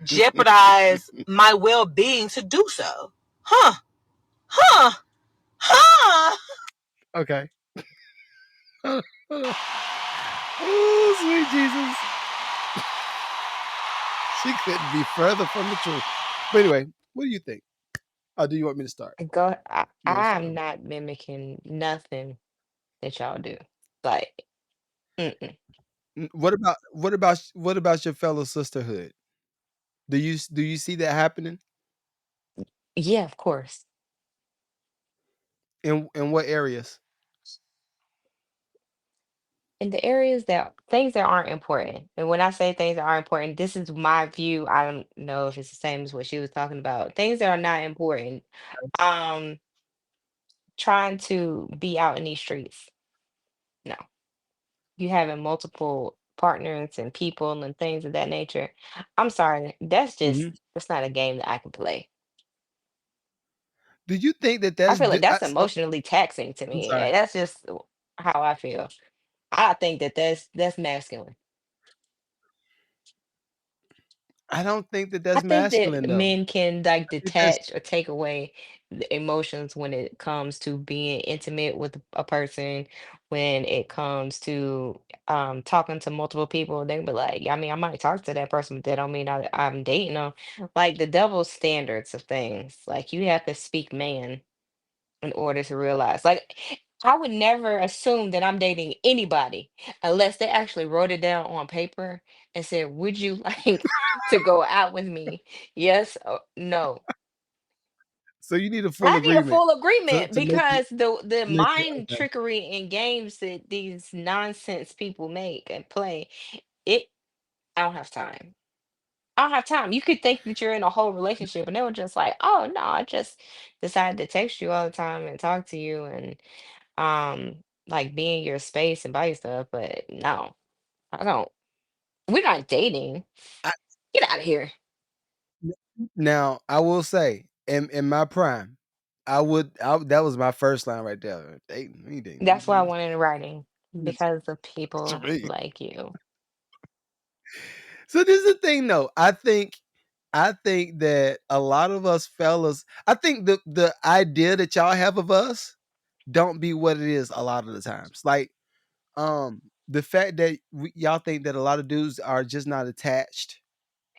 Speaker 4: jeopardize my well being to do so. Huh? Huh? Huh?
Speaker 1: Okay. Oh, sweet Jesus. She couldn't be further from the truth. But anyway, what do you think? Or do you want me to start?
Speaker 2: Go.
Speaker 1: You want to start?
Speaker 2: I'm not mimicking nothing that y'all do. Like, mm-mm.
Speaker 1: What about your fellow sisterhood? Do you see that happening?
Speaker 2: Yeah, of course.
Speaker 1: In what areas?
Speaker 2: In the areas that things that aren't important. And when I say things that aren't important, this is my view. I don't know if it's the same as what she was talking about. Things that are not important. Um, Trying to be out in these streets. No. You having multiple partners and people and things of that nature. I'm sorry.
Speaker 1: Mhm.
Speaker 2: That's not a game that I can play.
Speaker 1: Do you think that
Speaker 2: I
Speaker 1: that's
Speaker 2: feel like
Speaker 1: di
Speaker 2: that's emotionally taxing to
Speaker 1: I'm
Speaker 2: me.
Speaker 1: sorry.
Speaker 2: That's just how I feel. I think that that's masculine.
Speaker 1: I don't think that
Speaker 2: I
Speaker 1: that's
Speaker 2: think
Speaker 1: masculine
Speaker 2: that
Speaker 1: though.
Speaker 2: men can like
Speaker 1: I think that's
Speaker 2: detach or take away the emotions when it comes to being intimate with a person, when it comes to talking to multiple people. They be like, I mean, I might talk to that person, but that don't mean I'm dating them. Like the double standards of things. Like you have to speak man in order to realize. Like I would never assume that I'm dating anybody unless they actually wrote it down on paper and said, "Would you like to go out with me? Yes or no?"
Speaker 1: so you need a full
Speaker 2: I need a
Speaker 1: agreement
Speaker 2: full agreement
Speaker 1: to
Speaker 2: because the
Speaker 1: make it
Speaker 2: mind
Speaker 1: okay.
Speaker 2: trickery and games that these nonsense people make and play, it I don't have time. I don't have time. You could think that you're in a whole relationship and they were just like, "Oh no, I just decided to text you all the time and talk to you and like be in your space and buy you stuff, but no, I don't. We're not dating.
Speaker 1: I,
Speaker 2: Get out of here."
Speaker 1: now I will say, in my prime, that was my first line right there. Dating, we ain't dating.
Speaker 2: That's why I wanted in writing because of
Speaker 1: To
Speaker 2: people
Speaker 1: me.
Speaker 2: like you.
Speaker 1: So this is the thing though. I think that a lot of us fellas, I think the idea that y'all have of us don't be what it is a lot of the times. Like the fact that y'all think that a lot of dudes are just not attached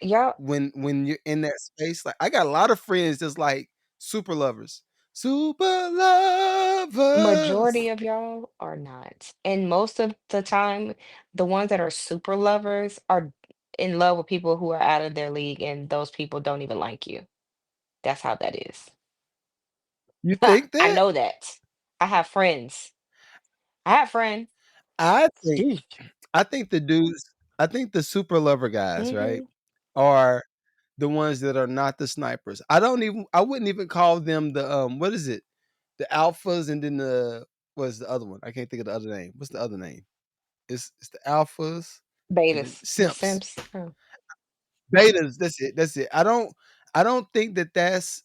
Speaker 2: Y'all,
Speaker 1: when you're in that space. Like I got a lot of friends that's like super lovers. Super lovers.
Speaker 2: majority of y'all are not. And most of the time, the ones that are super lovers are in love with people who are out of their league, and those people don't even like you. That's how that is.
Speaker 1: You think
Speaker 2: I
Speaker 1: that?
Speaker 2: know that. I have friends. I have friends.
Speaker 1: I think
Speaker 2: Sheesh.
Speaker 1: I think the dudes, I think the super lover guys, right,
Speaker 2: Hmm.
Speaker 1: are the ones that are not the snipers. I wouldn't even call them the what is it? The alphas and then the what's the other one? I can't think of the other name. What's the other name? It's the alphas and then
Speaker 2: Betas, the
Speaker 1: simps.
Speaker 2: simps. Oh.
Speaker 1: Betas, that's it. That's it. I don't think that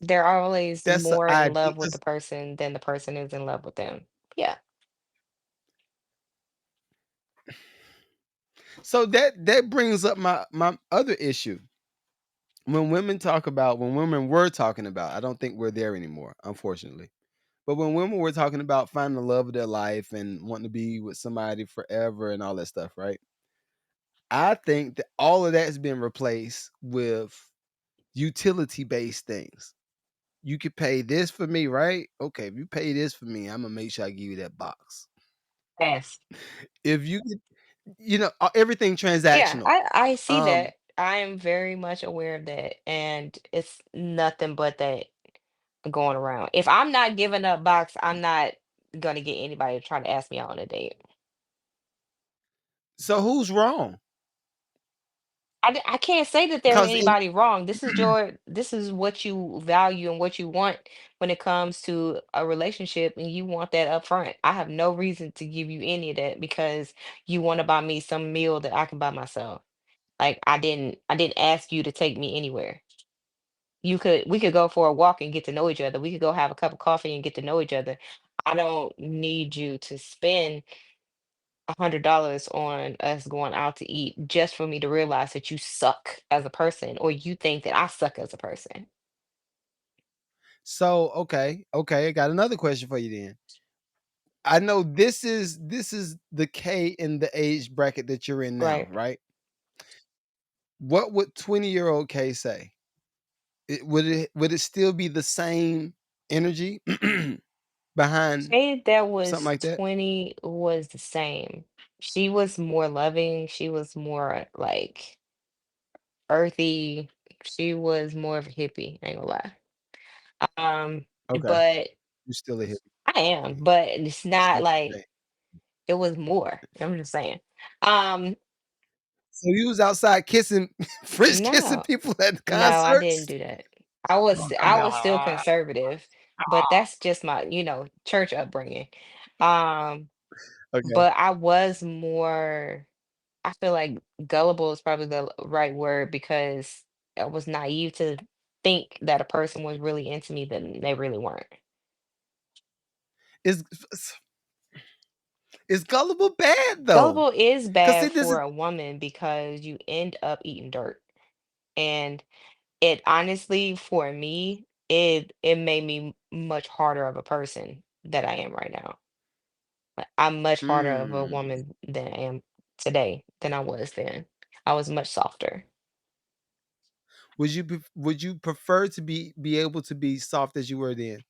Speaker 2: They're always
Speaker 1: that's the
Speaker 2: more in
Speaker 1: idea.
Speaker 2: love with the person than the person is in love with them. Yeah.
Speaker 1: So that brings up my other issue. When women were talking about, I don't think we're there anymore, unfortunately. But when women were talking about finding the love of their life and wanting to be with somebody forever and all that stuff, right? I think that all of that has been replaced with utility based things. You could pay this for me, right? Okay, if you pay this for me, I'm gonna make sure I give you that box.
Speaker 2: Yes.
Speaker 1: If you could, everything
Speaker 2: Yeah,
Speaker 1: transactional.
Speaker 2: I see
Speaker 1: Um,
Speaker 2: that. I am very much aware of that, and it's nothing but that going around. If I'm not giving up box, I'm not gonna get anybody to try to ask me out on a date.
Speaker 1: so who's wrong?
Speaker 2: I can't say that there's
Speaker 1: Because
Speaker 2: anybody wrong. This is what you value and what you want when it comes to a relationship, and you want that up front. I have no reason to give you any of that because you want to buy me some meal that I can buy myself. Like I didn't ask you to take me anywhere. We could go for a walk and get to know each other. We could go have a cup of coffee and get to know each other. I don't need you to spend $100 on us going out to eat just for me to realize that you suck as a person or you think that I suck as a person.
Speaker 1: so okay, I got another question for you then. I know this is the K in the age bracket that you're in now,
Speaker 2: Right.
Speaker 1: right? What would 20-year-old K say? Would it still be the same energy behind
Speaker 2: Say that
Speaker 1: something
Speaker 2: was
Speaker 1: like that?
Speaker 2: 20 was the same. She was more loving. She was more like earthy. She was more of a hippie, I ain't gonna lie. Um,
Speaker 1: Okay,
Speaker 2: but
Speaker 1: you're still a hippie.
Speaker 2: I am, but it's
Speaker 1: That's
Speaker 2: not
Speaker 1: not
Speaker 2: like
Speaker 1: the same.
Speaker 2: it was more. I'm just saying. Um,
Speaker 1: So you was outside kissing, French kissing
Speaker 2: no,
Speaker 1: people at
Speaker 2: no, I didn't
Speaker 1: concerts?
Speaker 2: do that.
Speaker 1: Oh,
Speaker 2: I was still conservative, but that's just my, church upbringing. Um,
Speaker 1: okay.
Speaker 2: but I was more, I feel like gullible is probably the right word because I was naive to think that a person was really into me that they really weren't.
Speaker 1: Is Is gullible bad though?
Speaker 2: Gullible is
Speaker 1: Cause see,
Speaker 2: bad
Speaker 1: this is
Speaker 2: for a woman because you end up eating dirt. And it honestly, for me, it made me much harder of a person that I am right now. Like, I'm much harder of a
Speaker 1: mm.
Speaker 2: woman than I am today than I was then. I was much softer.
Speaker 1: Would you prefer to be able to be soft as you were then?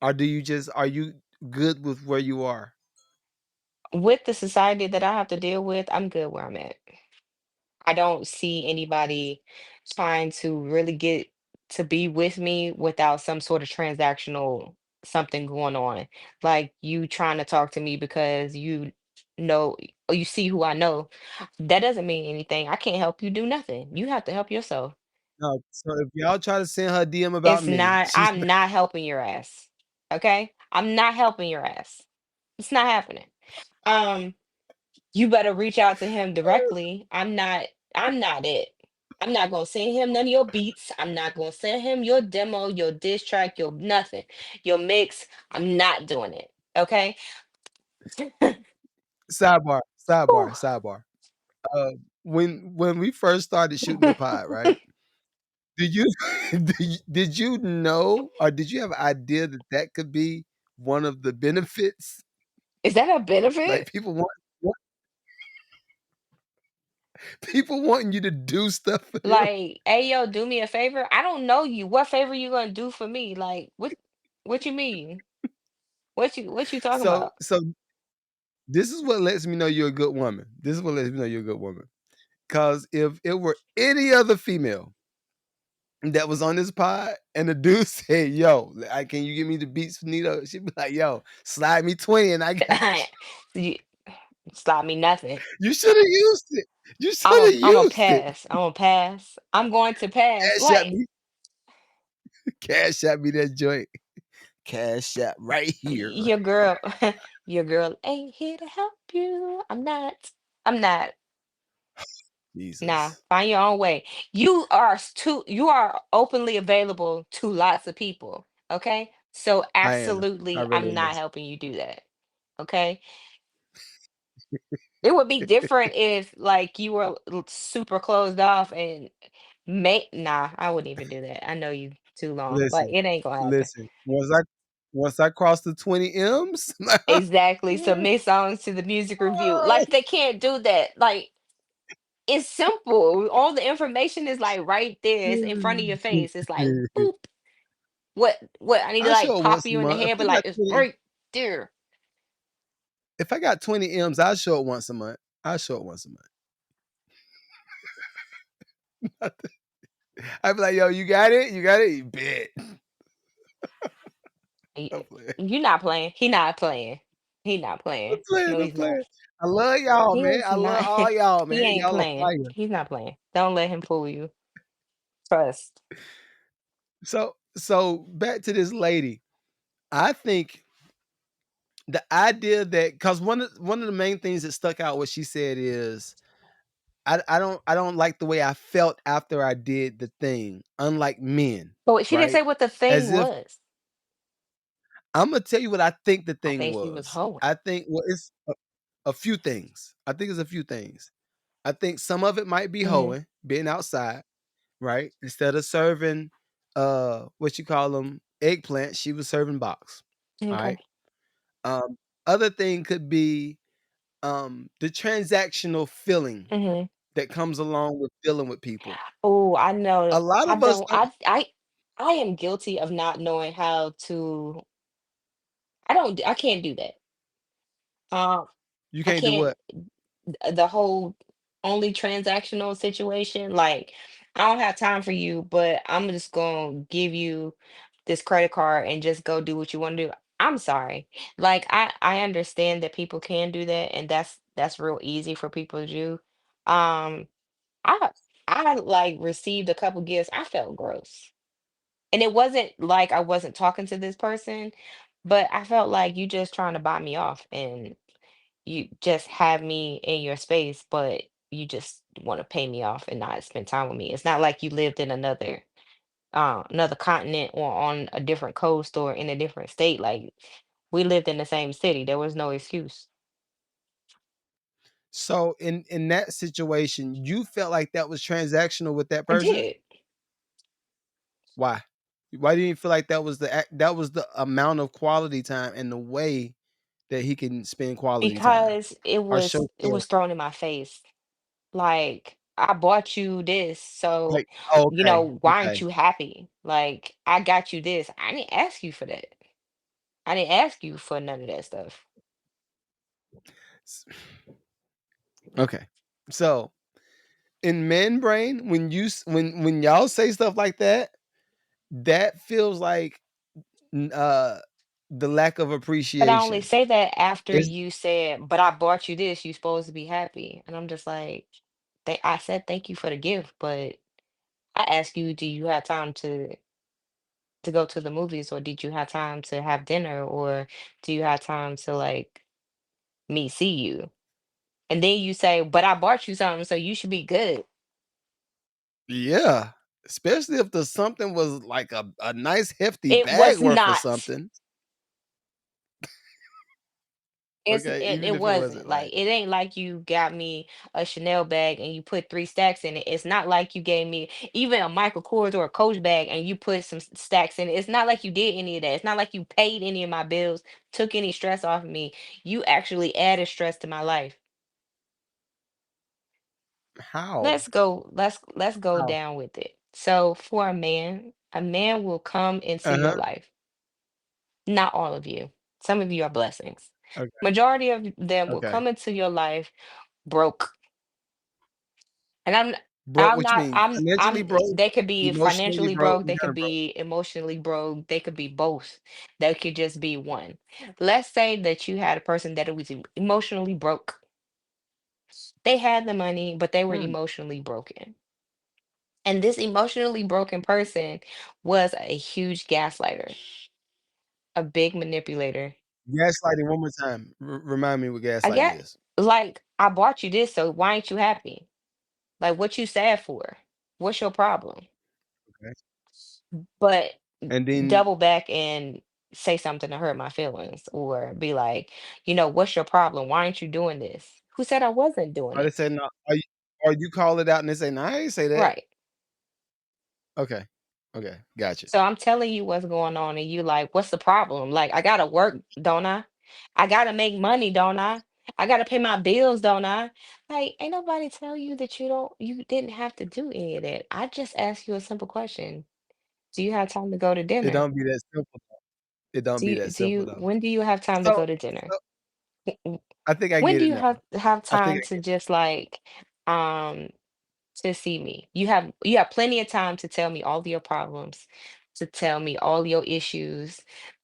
Speaker 1: Or do you just are you good with where you are?
Speaker 2: With the society that I have to deal with, I'm good where I'm at. I don't see anybody trying to really get to be with me without some sort of transactional something going on. Like you trying to talk to me because you know or you see who I know. That doesn't mean anything. I can't help you do nothing. You have to help yourself.
Speaker 1: No, so if y'all try to send her DM about
Speaker 2: It's
Speaker 1: me,
Speaker 2: not,
Speaker 1: she's
Speaker 2: I'm not helping your ass. Okay? I'm not helping your ass. It's not happening. Um You better reach out to him directly. I'm not it. I'm not gonna send him none of your beats. I'm not gonna send him your demo, your diss track, your nothing, your mix. I'm not doing it. Okay?
Speaker 1: sidebar,
Speaker 2: Whew.
Speaker 1: sidebar, sidebar. Uh, when we first started shooting the pod, right? Did you did you know or did you have an idea that that could be one of the benefits?
Speaker 2: Is that a
Speaker 1: Like
Speaker 2: benefit?
Speaker 1: want people wanting you to do stuff for them.
Speaker 2: Like, hey yo, do me a favor. I don't know you. What favor you gonna do for me? Like, what you mean? What you talking
Speaker 1: So
Speaker 2: about?
Speaker 1: so this is what lets me know you're a good woman. This is what lets me know you're a good woman. Cause if it were any other female that was on this pod and the dude said, "Yo, can you give me the beats for Nito?" She'd be like, "Yo, slide me 20 and I got you."
Speaker 2: You stop me nothing.
Speaker 1: You should have used it. You should
Speaker 2: I'm a
Speaker 1: have
Speaker 2: I'm a
Speaker 1: used it.
Speaker 2: pass. I'm a pass. I'm going to pass.
Speaker 1: Cash at
Speaker 2: Like
Speaker 1: me. Cash at me that joint. Cash app right here.
Speaker 2: your girl, your girl ain't here to help you. I'm not. I'm not. Nah,
Speaker 1: Jesus.
Speaker 2: find your own way. You are openly available to lots of people. Okay? So
Speaker 1: I am. I
Speaker 2: absolutely
Speaker 1: really
Speaker 2: I'm
Speaker 1: am.
Speaker 2: not helping you do that. Okay? It would be different if like you were super closed off and nah, I wouldn't even do that. I know you too long. Like
Speaker 1: Listen,
Speaker 2: it ain't gonna happen.
Speaker 1: listen. Once I cross the 20 M's,
Speaker 2: Exactly. Submit songs to the music review. Like they can't do that. Like it's simple. All the information is like right there. It's in front of your face. It's like boop. What I need to
Speaker 1: I
Speaker 2: like
Speaker 1: show it
Speaker 2: pop
Speaker 1: once a
Speaker 2: you in the
Speaker 1: month.
Speaker 2: head, but like it's right there.
Speaker 1: If I got 20 M's, I'll show it once a month. I'll show it once a month. I'd be like, yo, you got it? You got it? You bet. I'm
Speaker 2: Y-
Speaker 1: playing.
Speaker 2: You're not playing. He not playing. He not
Speaker 1: I'm
Speaker 2: playing.
Speaker 1: playing.
Speaker 2: No,
Speaker 1: I'm
Speaker 2: he's not.
Speaker 1: playing. I love y'all,
Speaker 2: He
Speaker 1: man.
Speaker 2: is
Speaker 1: I love
Speaker 2: not.
Speaker 1: all y'all,
Speaker 2: He
Speaker 1: man.
Speaker 2: ain't
Speaker 1: Y'all are
Speaker 2: playing.
Speaker 1: fire.
Speaker 2: He's not playing. Don't let him fool you. Trust.
Speaker 1: So back to this lady. I think the idea that because one of the main things that stuck out what she said is I don't like the way I felt after I did the thing, unlike men,
Speaker 2: But she didn't
Speaker 1: right?
Speaker 2: say what the thing
Speaker 1: As if
Speaker 2: was.
Speaker 1: I'm gonna tell you what I think the
Speaker 2: I
Speaker 1: thing
Speaker 2: think she was
Speaker 1: was.
Speaker 2: hoeing.
Speaker 1: I think well, it's a few things. I think it's a few things. I think some of it might be
Speaker 2: Hmm.
Speaker 1: hoeing, being outside, right? Instead of serving what you call them eggplant, she was serving box. All
Speaker 2: Okay.
Speaker 1: right. Um, other thing could be the transactional feeling
Speaker 2: Hmm.
Speaker 1: that comes along with dealing with people.
Speaker 2: Oh, I know.
Speaker 1: A lot
Speaker 2: I
Speaker 1: of us
Speaker 2: don't.
Speaker 1: don't
Speaker 2: I am guilty of not knowing how to. I don't. I can't do that. Um,
Speaker 1: you
Speaker 2: I
Speaker 1: can't do
Speaker 2: can't.
Speaker 1: what?
Speaker 2: The whole only transactional situation. Like, I don't have time for you, but I'm just gonna give you this credit card and just go do what you want to do. I'm sorry. Like, I understand that people can do that, and that's real easy for people to do. Um, I I like received a couple gifts. I felt gross. And it wasn't like I wasn't talking to this person, but I felt like you just trying to buy me off and you just have me in your space, but you just want to pay me off and not spend time with me. It's not like you lived in another continent or on a different coast or in a different state. Like we lived in the same city. There was no excuse.
Speaker 1: So in that situation, you felt like that was transactional with that
Speaker 2: I
Speaker 1: person?
Speaker 2: did.
Speaker 1: Why? Why do you feel like that was the amount of quality time and the way that he can spend quality time
Speaker 2: Because
Speaker 1: or show
Speaker 2: it
Speaker 1: care?
Speaker 2: was thrown in my face. Like, I bought you this, so,
Speaker 1: Like, oh,
Speaker 2: you
Speaker 1: okay,
Speaker 2: know, why aren't
Speaker 1: okay.
Speaker 2: you happy? Like, I got you this. I didn't ask you for that. I didn't ask you for none of that stuff.
Speaker 1: S Okay. So, in men brain, when you s when y'all say stuff like that, that feels like, n the lack of
Speaker 2: But I only
Speaker 1: appreciation.
Speaker 2: say that after
Speaker 1: It's
Speaker 2: you said, "But I bought you this, you supposed to be happy." And I'm just like, I said thank you for the gift, but I ask you, do you have time to go to the movies, or did you have time to have dinner, or do you have time to like me see you? And then you say, "But I bought you something, so you should be good."
Speaker 1: Yeah, especially if the something was like a nice hefty
Speaker 2: It
Speaker 1: bag
Speaker 2: was
Speaker 1: worth of
Speaker 2: not.
Speaker 1: something.
Speaker 2: It's
Speaker 1: Okay,
Speaker 2: it,
Speaker 1: even
Speaker 2: it
Speaker 1: if it wasn't
Speaker 2: wasn't
Speaker 1: like
Speaker 2: like, it ain't like you got me a Chanel bag and you put 3 stacks in it. It's not like you gave me even a Michael Kors or a Coach bag and you put some stacks in it. It's not like you did any of that. It's not like you paid any of my bills, took any stress off of me. You actually added stress to my life.
Speaker 1: how?
Speaker 2: Let's go
Speaker 1: How?
Speaker 2: down with it. So for a man will come into your
Speaker 1: Uh-huh,
Speaker 2: life. Not all of you. Some of you are blessings.
Speaker 1: okay,
Speaker 2: Majority of them will
Speaker 1: okay.
Speaker 2: come into your life broke. And
Speaker 1: Broke, what you mean? Financially
Speaker 2: I'm
Speaker 1: broke,
Speaker 2: they could be
Speaker 1: emotionally
Speaker 2: financially
Speaker 1: broke,
Speaker 2: broke,
Speaker 1: what
Speaker 2: they
Speaker 1: kind
Speaker 2: could
Speaker 1: of broke?
Speaker 2: be emotionally broke, they could be both. They could just be one. Let's say that you had a person that was emotionally broke. They had the money, but they were
Speaker 1: Hmm.
Speaker 2: emotionally broken. And this emotionally broken person was a huge gaslighter, a big manipulator.
Speaker 1: Gaslighting one more time. Remind me what
Speaker 2: I
Speaker 1: gaslighting
Speaker 2: get
Speaker 1: is.
Speaker 2: like, I bought you this, so why ain't you happy? Like, what you sad for? What's your problem?
Speaker 1: Okay.
Speaker 2: But
Speaker 1: And then
Speaker 2: double back and say something to hurt my feelings, or be like, what's your problem? Why aren't you doing this? Who said I wasn't doing
Speaker 1: or they
Speaker 2: it?
Speaker 1: say, "No," or you call it out and they say, "No, I ain't say that."
Speaker 2: Right.
Speaker 1: Okay. Okay, gotcha.
Speaker 2: So I'm telling you what's going on, and you like, what's the problem? Like, I gotta work, don't I? I gotta make money, don't I? I gotta pay my bills, don't I? Like, ain't nobody tell you that you didn't have to do any of that. I just asked you a simple question. Do you have time to go to
Speaker 1: It
Speaker 2: dinner?
Speaker 1: don't be that simple though. It don't be that simple though.
Speaker 2: When do you have time to
Speaker 1: So
Speaker 2: go to dinner?
Speaker 1: so
Speaker 2: W-
Speaker 1: I think I
Speaker 2: When
Speaker 1: get
Speaker 2: do
Speaker 1: it
Speaker 2: you
Speaker 1: now.
Speaker 2: have
Speaker 1: I think
Speaker 2: time
Speaker 1: I
Speaker 2: to
Speaker 1: get
Speaker 2: just like um to see me? You have plenty of time to tell me all your problems, to tell me all your issues,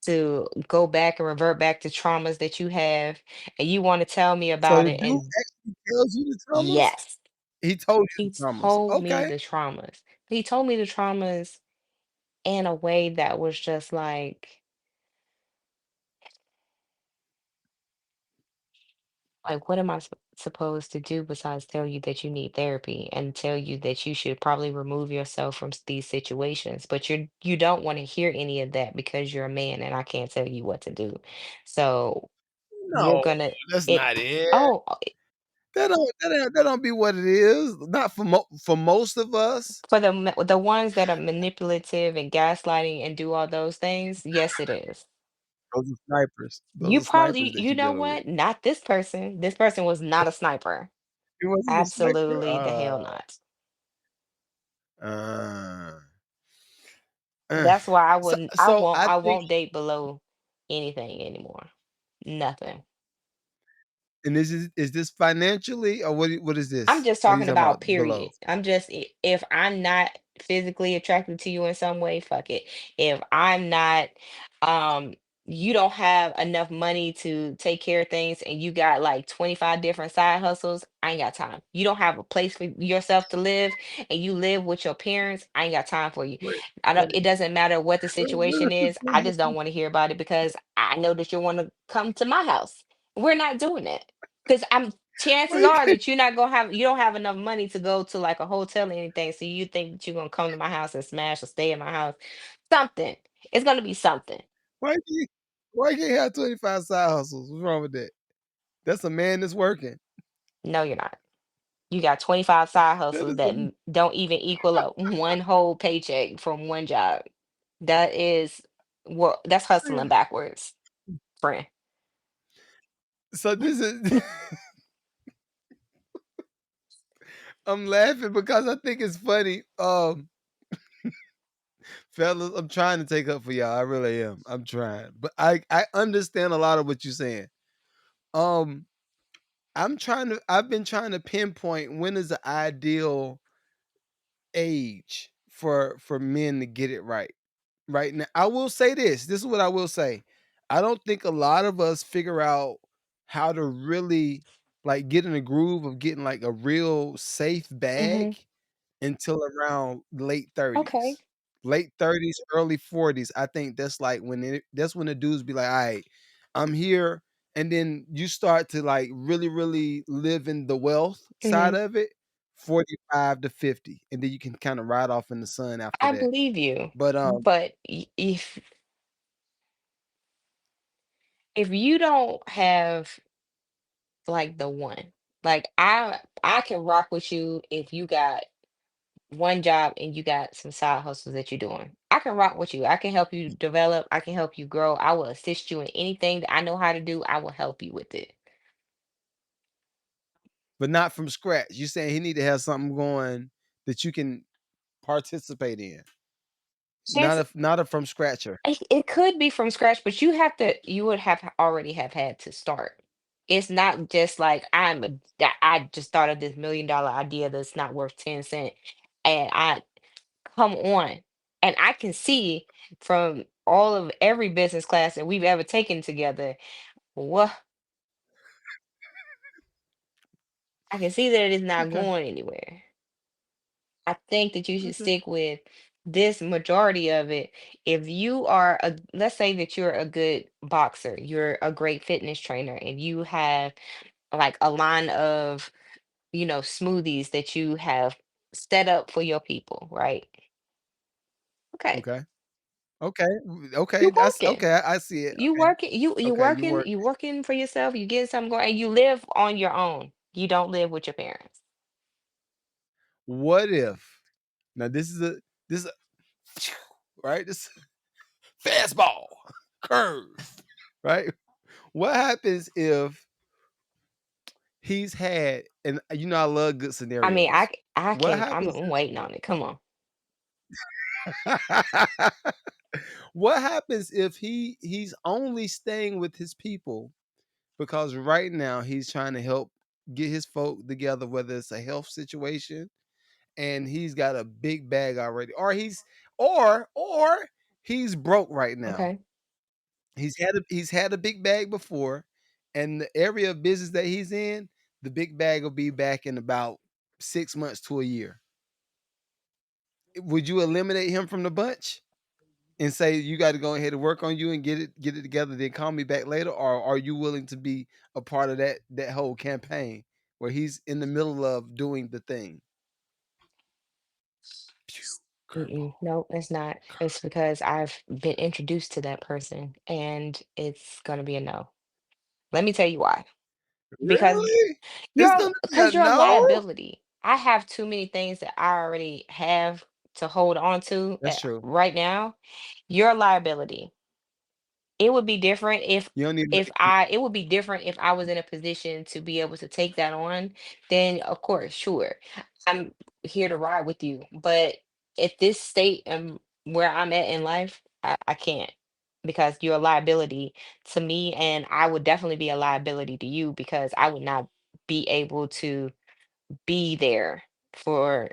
Speaker 2: to go back and revert back to traumas that you have, and you want to tell me
Speaker 1: So
Speaker 2: about
Speaker 1: the
Speaker 2: it.
Speaker 1: dude
Speaker 2: And
Speaker 1: actually tells you the traumas?
Speaker 2: yes,
Speaker 1: He told you
Speaker 2: he
Speaker 1: the traumas.
Speaker 2: told me
Speaker 1: Okay.
Speaker 2: the traumas. He told me the traumas in a way that was just like, what am I supposed to do besides tell you that you need therapy and tell you that you should probably remove yourself from these situations? But you don't want to hear any of that because you're a man and I can't tell you what to do. So you're
Speaker 1: No,
Speaker 2: gonna
Speaker 1: that's
Speaker 2: it.
Speaker 1: not it.
Speaker 2: Oh,
Speaker 1: That don't be what it is. Not for most of us.
Speaker 2: for the ones that are manipulative and gaslighting and do all those things, yes, it is.
Speaker 1: Those are snipers. Those
Speaker 2: You
Speaker 1: are snipers
Speaker 2: probably,
Speaker 1: that
Speaker 2: you
Speaker 1: you're
Speaker 2: know
Speaker 1: dealing with.
Speaker 2: what? Not this person. This person was not a sniper.
Speaker 1: He wasn't a sniper?
Speaker 2: Absolutely the hell not.
Speaker 1: Uh, uh.
Speaker 2: That's why
Speaker 1: So so I
Speaker 2: I
Speaker 1: think
Speaker 2: won't date below anything anymore. Nothing.
Speaker 1: and is this financially or what is
Speaker 2: I'm
Speaker 1: this?
Speaker 2: just
Speaker 1: What are you
Speaker 2: talking
Speaker 1: talking
Speaker 2: about
Speaker 1: about below?
Speaker 2: period. I'm just if I'm not physically attracted to you in some way, fuck it. If I'm not um you don't have enough money to take care of things and you got like 25 different side hustles, I ain't got time. You don't have a place for yourself to live and you live with your parents, I ain't got time for you.
Speaker 1: Wait,
Speaker 2: I don't,
Speaker 1: wait.
Speaker 2: it doesn't matter what the situation
Speaker 1: What
Speaker 2: is. I just don't want to hear about it because I know that you want to come to my house. We're not doing that. Because I'm chances
Speaker 1: wait,
Speaker 2: are that you don't have enough money to go to like a hotel or anything. So you think that you're gonna come to my house and smash or stay in my house. Something. It's gonna be something.
Speaker 1: why can't why can't he have 25 side hustles? What's wrong with that? That's a man that's working.
Speaker 2: No, you're not. You got 25 side
Speaker 1: That
Speaker 2: hustles
Speaker 1: is
Speaker 2: that
Speaker 1: a
Speaker 2: don't even equal up one whole paycheck from one job. That is what that's hustling backwards, friend.
Speaker 1: so this is I'm laughing because I think it's funny. Fellas, I'm trying to take up for y'all. I really am. I'm trying. But I understand a lot of what you're saying. Um I've been trying to pinpoint when is the ideal age for men to get it right. Right now, I will say this. This is what I will say. I don't think a lot of us figure out how to really like get in the groove of getting like a real safe
Speaker 2: Mhm.
Speaker 1: bag until around late
Speaker 2: Okay.
Speaker 1: 30s. Late 30s, early 40s. I think that's like that's when the dudes be like, "All right, I'm here." And then you start to like really, really live in the wealth side
Speaker 2: Mhm.
Speaker 1: of it, 45 to 50. And then you can kind of ride off in the sun after
Speaker 2: I
Speaker 1: that.
Speaker 2: believe you,
Speaker 1: But
Speaker 2: but if you don't have like the one, like I can rock with you if you got one job and you got some side hustles that you're doing. I can rock with you. I can help you develop. I can help you grow. I will assist you in anything that I know how to do. I will help you with it.
Speaker 1: not from scratch. You saying he need to have something going that you can participate in.
Speaker 2: There's
Speaker 1: Not a from scratcher.
Speaker 2: it could be from scratch, but you would have already have had to start. It's not just like that I just thought of this $1 million idea that's not worth 10 cents. And I come on. And I can see from all of every business class that we've ever taken together, what I can see that it is not
Speaker 1: Okay.
Speaker 2: going anywhere. I think that you should
Speaker 1: Okay.
Speaker 2: stick with this majority of it. If you are let's say that you're a good boxer, you're a great fitness trainer, and you have like a line of, smoothies that you have set up for your people, right? Okay.
Speaker 1: Okay. Okay. Okay.
Speaker 2: You
Speaker 1: That's
Speaker 2: working.
Speaker 1: okay. I see it.
Speaker 2: You
Speaker 1: Okay.
Speaker 2: working, you
Speaker 1: Okay. You
Speaker 2: working,
Speaker 1: work.
Speaker 2: you working for yourself, you getting something going, and you live on your own. You don't live with your parents.
Speaker 1: What if now this is a right? This fastball, curve, right? What happens if he's had and I love good
Speaker 2: I mean,
Speaker 1: scenarios.
Speaker 2: I
Speaker 1: What
Speaker 2: can I'm,
Speaker 1: happens
Speaker 2: I'm waiting on it. Come on.
Speaker 1: if what happens if he's only staying with his people because right now he's trying to help get his folk together, whether it's a health situation and he's got a big bag already, or he's broke right now.
Speaker 2: Okay.
Speaker 1: He's had a big bag before, and the area of business that he's in, the big bag will be back in about 6 months to a year. Would you eliminate him from the bunch and say you got to go ahead and work on you and get it together, then call me back later, or are you willing to be a part of that whole campaign where he's in the middle of doing the thing? Phew,
Speaker 2: Mm-mm,
Speaker 1: curveball,
Speaker 2: no, it's not. It's
Speaker 1: curve.
Speaker 2: because I've been introduced to that person and it's gonna be a no. Let me tell you why. Because
Speaker 1: Really? It's gonna be a
Speaker 2: you're a
Speaker 1: no?
Speaker 2: liability. I have too many things that I already have to hold on to
Speaker 1: That's true.
Speaker 2: right now. You're a liability. It would be different
Speaker 1: You don't need
Speaker 2: if I it would be different if I was in a position to be able to take that on, then of course, sure. I'm here to ride with you. But at this state and where I'm at in life, I can't because you're a liability to me and I would definitely be a liability to you because I would not be able to be there for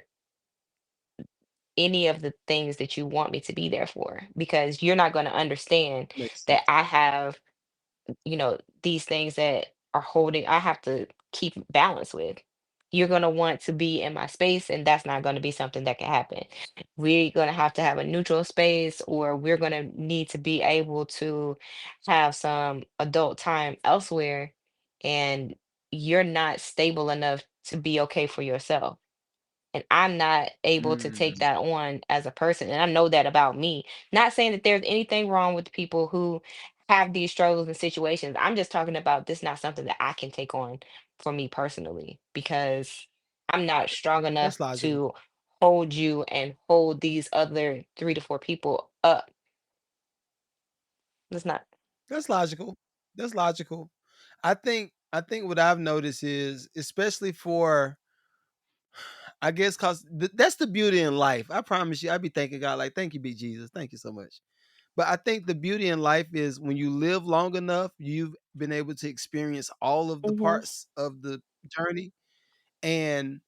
Speaker 2: any of the things that you want me to be there for because you're not going to understand
Speaker 1: makes
Speaker 2: that
Speaker 1: sense.
Speaker 2: I have these things that are holding I have to keep balance with. You're going to want to be in my space, and that's not going to be something that can happen. We're going to have a neutral space, or we're going to need to be able to have some adult time elsewhere. And you're not stable enough to be okay for yourself. And I'm not able to take
Speaker 1: Mm,
Speaker 2: that on as a person. And I know that about me. Not saying that there's anything wrong with people who have these struggles and situations. I'm just talking about this not something that I can take on for me personally because I'm not strong enough
Speaker 1: That's logical.
Speaker 2: to hold you and hold these other 3 to 4 people up. It's not.
Speaker 1: That's logical. That's logical. I think what I've noticed is, especially for, I guess, cause that's the beauty in life. I promise you, I be thanking God like, thank you, be Jesus, thank you so much. But I think the beauty in life is when you live long enough, you've been able to experience all of the
Speaker 2: Hmm.
Speaker 1: parts of the journey. And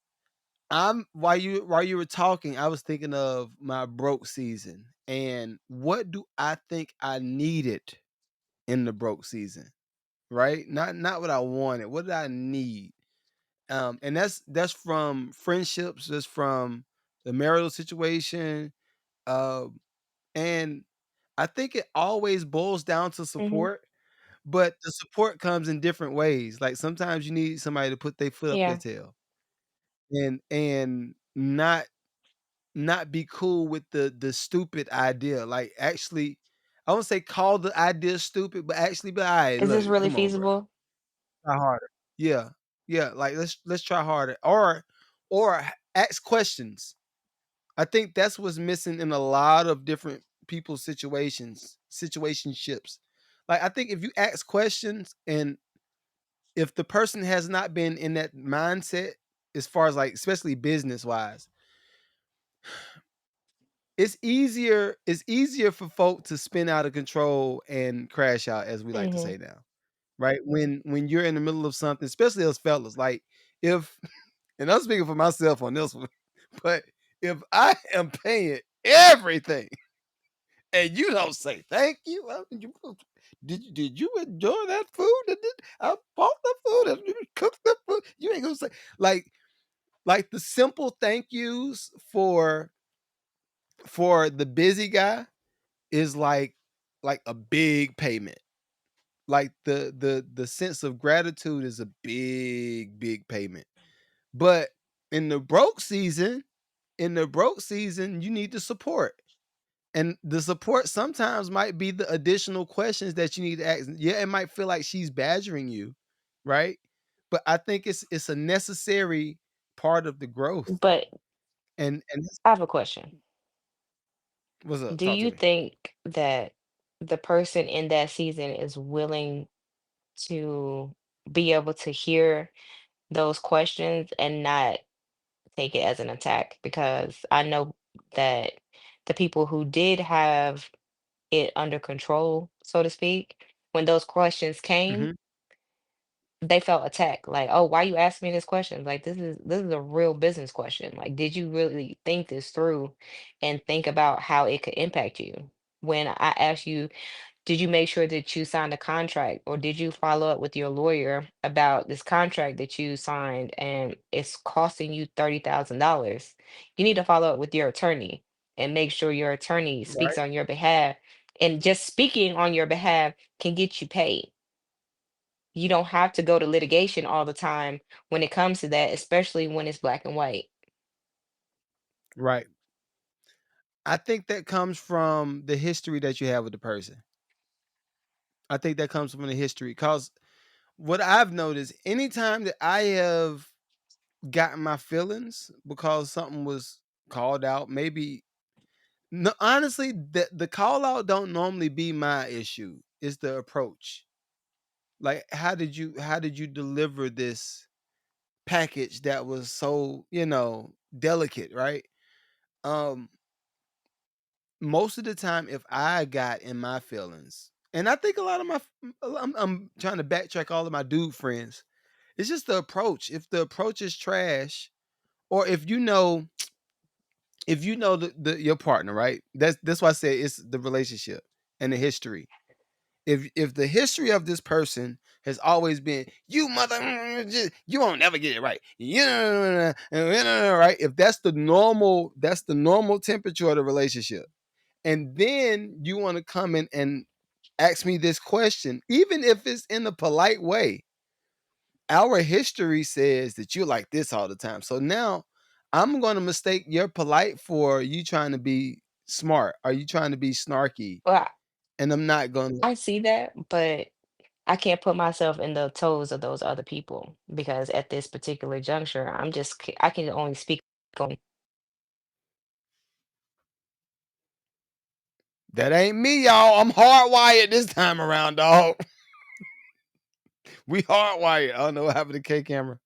Speaker 1: while you were talking, I was thinking of my broke season and what do I think I needed in the broke season, right? Not what I wanted. What did I need? And that's from friendships, that's from the marital situation, um, and I think it always boils down to
Speaker 2: Hmm.
Speaker 1: support, but the support comes in different ways. Like sometimes you need somebody to put their foot up your
Speaker 2: Yeah.
Speaker 1: tail and not be cool with the stupid idea. Like actually, I won't say call the idea stupid, but actually be all right.
Speaker 2: Is this
Speaker 1: Look,
Speaker 2: really
Speaker 1: come on, bro.
Speaker 2: feasible?
Speaker 1: Try harder. Yeah. Yeah, like, let's try harder, or ask questions. I think that's what's missing in a lot of different people's situationships. Like, I think if you ask questions and if the person has not been in that mindset as far as, like, especially business-wise, it's easier for folk to spin out of control and crash out, as we like to
Speaker 2: Hmm.
Speaker 1: say now, right? When you're in the middle of something, especially as fellas, like, if and I'm speaking for myself on this one. But if I am paying everything and you don't say thank you, did you enjoy that food? I bought the food and you cooked the food. You ain't gonna say like the simple thank yous for the busy guy is like a big payment. Like the sense of gratitude is a big payment. But in the broke season, you need the support. And the support sometimes might be the additional questions that you need to ask. Yeah, it might feel like she's badgering you, right? But I think it's a necessary part of the growth.
Speaker 2: But
Speaker 1: And
Speaker 2: I have a question.
Speaker 1: what's up?
Speaker 2: Do
Speaker 1: Talk to
Speaker 2: you
Speaker 1: me.
Speaker 2: think that the person in that season is willing to be able to hear those questions and not take it as an attack? Because I know that the people who did have it under control, so to speak, when those questions came,
Speaker 1: Mhm.
Speaker 2: they felt attacked. Like, oh, why you asking me this question? Like, this is a real business question. Like, did you really think this through and think about how it could impact you? When I asked you, did you make sure that you signed a contract or did you follow up with your lawyer about this contract that you signed and it's costing you $30,000? You need to follow up with your attorney and make sure your attorney speaks
Speaker 1: Right,
Speaker 2: on your behalf. And just speaking on your behalf can get you paid. You don't have to go to litigation all the time when it comes to that, especially when it's black and white.
Speaker 1: right. I think that comes from the history that you have with the person. I think that comes from the history. Cause what I've noticed, anytime that I have gotten my feelings because something was called out, maybe no, honestly, the call out don't normally be my issue. It's the approach. Like, how did you deliver this package that was so, delicate, right? Um, Most of the time, if I got in my feelings, and I think a lot of I'm trying to backtrack all of my dude friends. It's just the approach. If the approach is trash, or if you know your partner, right? That's why I say it's the relationship and the history. If the history of this person has always been you mother, you won't never get it right. Right? If that's the normal temperature of the relationship, and then you want to come in and ask me this question, even if it's in a polite way. Our history says that you're like this all the time. So now I'm going to mistake your polite for you trying to be smart. Are you trying to be snarky? and I'm not gonna.
Speaker 2: I see that, but I can't put myself in the toes of those other people because at this particular juncture, I can only speak on.
Speaker 1: That ain't me, y'all. I'm hardwired this time around, dog. We hardwired. I don't know what happened to K camera.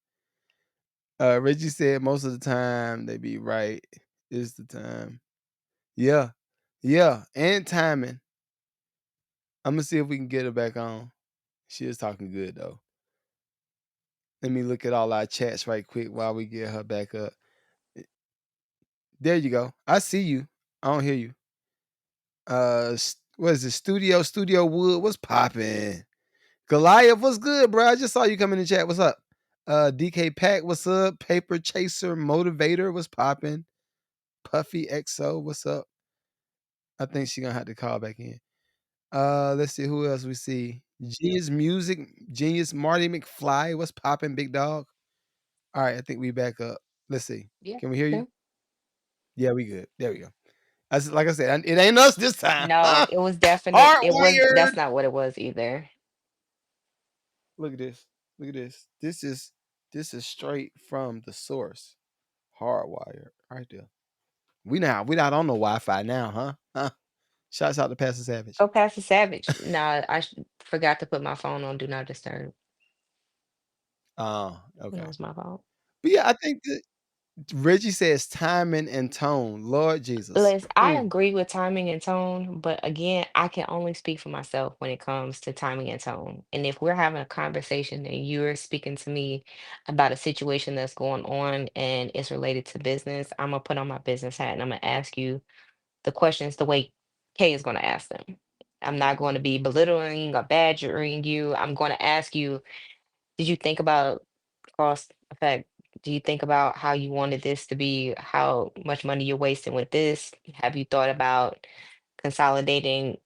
Speaker 1: Reggie said most of the time they be right. Is the time. Yeah. Yeah. And timing. I'm gonna see if we can get her back on. She is talking good though. Let me look at all our chats right quick while we get her back up. There you go. I see you. I don't hear you. What is it? Studio Wood. What's popping? Goliath, what's good, bro? I just saw you come in the chat. What's up? DK Pack, what's up? Paper Chaser Motivator, what's popping? Puffy XO, what's up? I think she gonna have to call back in. Let's see who else we see. Genius Music, Genius Marty McFly, what's popping, big dog? All right, I think we back up. Let's see.
Speaker 2: Yeah.
Speaker 1: Can we hear
Speaker 2: Yeah.
Speaker 1: you? Yeah, we good. There we go. Like I said, it ain't us this time.
Speaker 2: No, it was definite.
Speaker 1: Hardwired.
Speaker 2: That's not what it was either.
Speaker 1: Look at this. Look at this. This is straight from the source. Hardwired. Right there. We not on no Wi-Fi now, huh? Huh? Shouts out to Pastor Savage.
Speaker 2: Go past the savage. Nah, forgot to put my phone on Do Not Disturb.
Speaker 1: Oh,
Speaker 2: That
Speaker 1: okay.
Speaker 2: was my fault.
Speaker 1: But yeah, I think that Reggie says timing and tone. Lord Jesus.
Speaker 2: Liz, I
Speaker 1: Ooh.
Speaker 2: agree with timing and tone, but again, I can only speak for myself when it comes to timing and tone. And if we're having a conversation and you're speaking to me about a situation that's going on and it's related to business, I'm gonna put on my business hat and I'm gonna ask you the questions the way Kay is gonna ask them. I'm not going to be belittling or badgering you. I'm going to ask you, did you think about cost effect? Do you think about how you wanted this to be, how much money you're wasting with this? Have you thought about consolidating?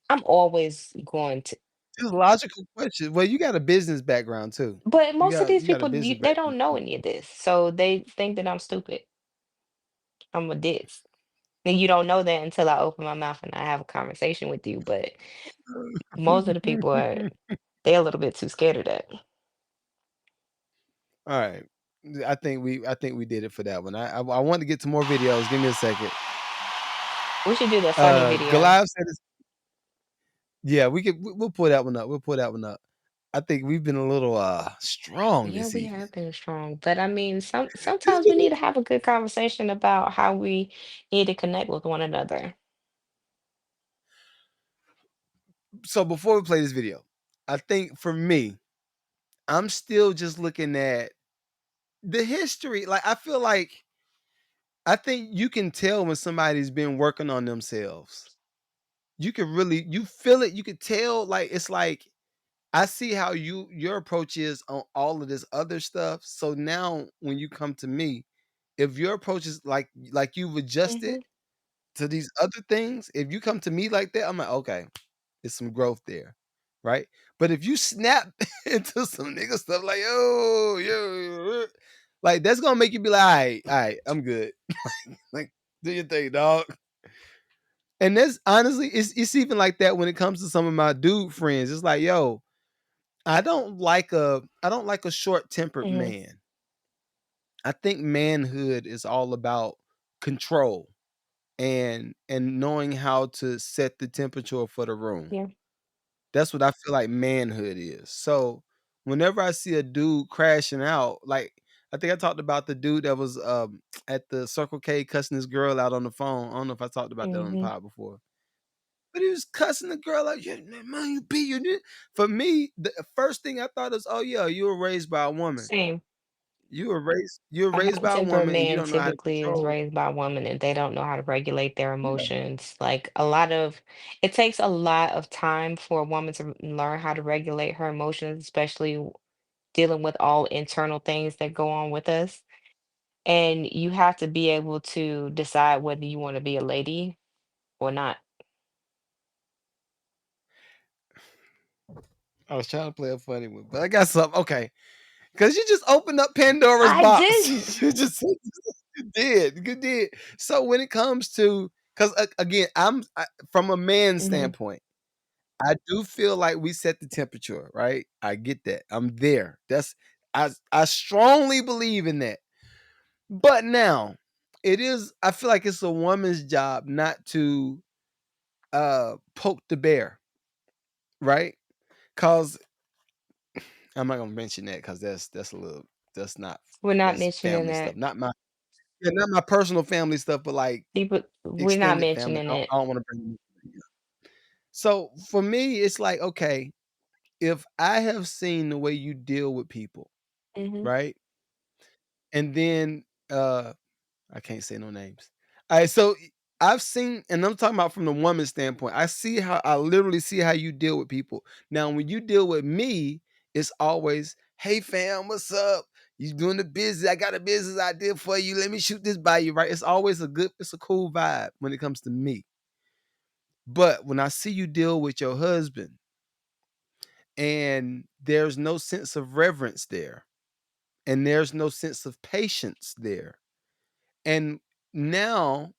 Speaker 2: I'm always going to,
Speaker 1: Just logical question. Well, you got a business background too.
Speaker 2: but
Speaker 1: You
Speaker 2: most of
Speaker 1: got
Speaker 2: these
Speaker 1: you got a
Speaker 2: people,
Speaker 1: business
Speaker 2: they don't know
Speaker 1: background
Speaker 2: any of this. So they think that I'm stupid. I'm a diss. And you don't know that until I open my mouth and I have a conversation with you. But most of the people are,
Speaker 1: too.
Speaker 2: they're a little bit too scared of that.
Speaker 1: All right. I think we did it for that one. I want to get to more videos. Give me a second.
Speaker 2: We should do the funny video.
Speaker 1: Goliath said it's, yeah, we'll pull that one up. We'll pull that one up. I think we've been a little strong
Speaker 2: Yeah,
Speaker 1: this
Speaker 2: we
Speaker 1: evening.
Speaker 2: have been strong, but I mean, sometimes we need to have a good conversation about how we need to connect with one another.
Speaker 1: So before we play this video, I think for me, I'm still just looking at the history. Like I think you can tell when somebody's been working on themselves. You can really you feel it. You could tell it's like I see how your approach is on all of this other stuff. So now when you come to me, if your approach is like you've adjusted
Speaker 2: Hmm.
Speaker 1: to these other things, if you come to me like that, I'm like, okay, there's some growth there. Right. But if you snap into some nigga stuff like, oh, yo, like that's gonna make you be like, all right, I'm good. Like, do your thing, dog. And that's honestly, it's even like that when it comes to some of my dude friends. It's like, yo, I don't like a short tempered
Speaker 2: Hmm.
Speaker 1: man. I think manhood is all about control and knowing how to set the temperature for the room.
Speaker 2: Yeah.
Speaker 1: That's what I feel like manhood is. So whenever I see a dude crashing out, like I think I talked about the dude that was at the Circle K cussing this girl out on the phone. I don't know if I talked about that on the
Speaker 2: Hmm.
Speaker 1: pod before. But he was cussing the girl out. Yeah, man, you be you. For me, the first thing I thought is, oh yeah, you were raised by a woman.
Speaker 2: Same.
Speaker 1: You were
Speaker 2: A
Speaker 1: raised by a
Speaker 2: hot-tempered
Speaker 1: woman, and you
Speaker 2: man
Speaker 1: don't know how to
Speaker 2: typically is
Speaker 1: control.
Speaker 2: raised by a woman and they don't know how to regulate their
Speaker 1: Yeah.
Speaker 2: emotions. Like it takes a lot of time for a woman to learn how to regulate her emotions, especially dealing with all internal things that go on with us. And you have to be able to decide whether you want to be a lady or not.
Speaker 1: I was trying to play a funny one, but I got something. Okay, because you just opened up Pandora's
Speaker 2: I
Speaker 1: box.
Speaker 2: didn't.
Speaker 1: You did. You did. So when it comes to, because again, from a man's
Speaker 2: Hmm.
Speaker 1: standpoint, I do feel like we set the temperature, right? I get that. I'm there. I strongly believe in that. But now, I feel like it's a woman's job not to poke the bear, right? Cause I'm not gonna mention that because that's a little that's not
Speaker 2: We're not
Speaker 1: that's
Speaker 2: mentioning
Speaker 1: family stuff.
Speaker 2: that.
Speaker 1: Not my personal family stuff, but like
Speaker 2: People, we're not
Speaker 1: extended family.
Speaker 2: mentioning it.
Speaker 1: I don't want to bring it up. So for me, it's like, okay, if I have seen the way you deal with people,
Speaker 2: Hmm.
Speaker 1: right? And then I can't say no names. All right, so I've seen, and I'm talking about from the woman's standpoint. I literally see how you deal with people. Now, when you deal with me, it's always, "Hey fam, what's up? You doing the business? I got a business idea for you. Let me shoot this by you." Right? It's a cool vibe when it comes to me. But when I see you deal with your husband, and there's no sense of reverence there, and there's no sense of patience there, and now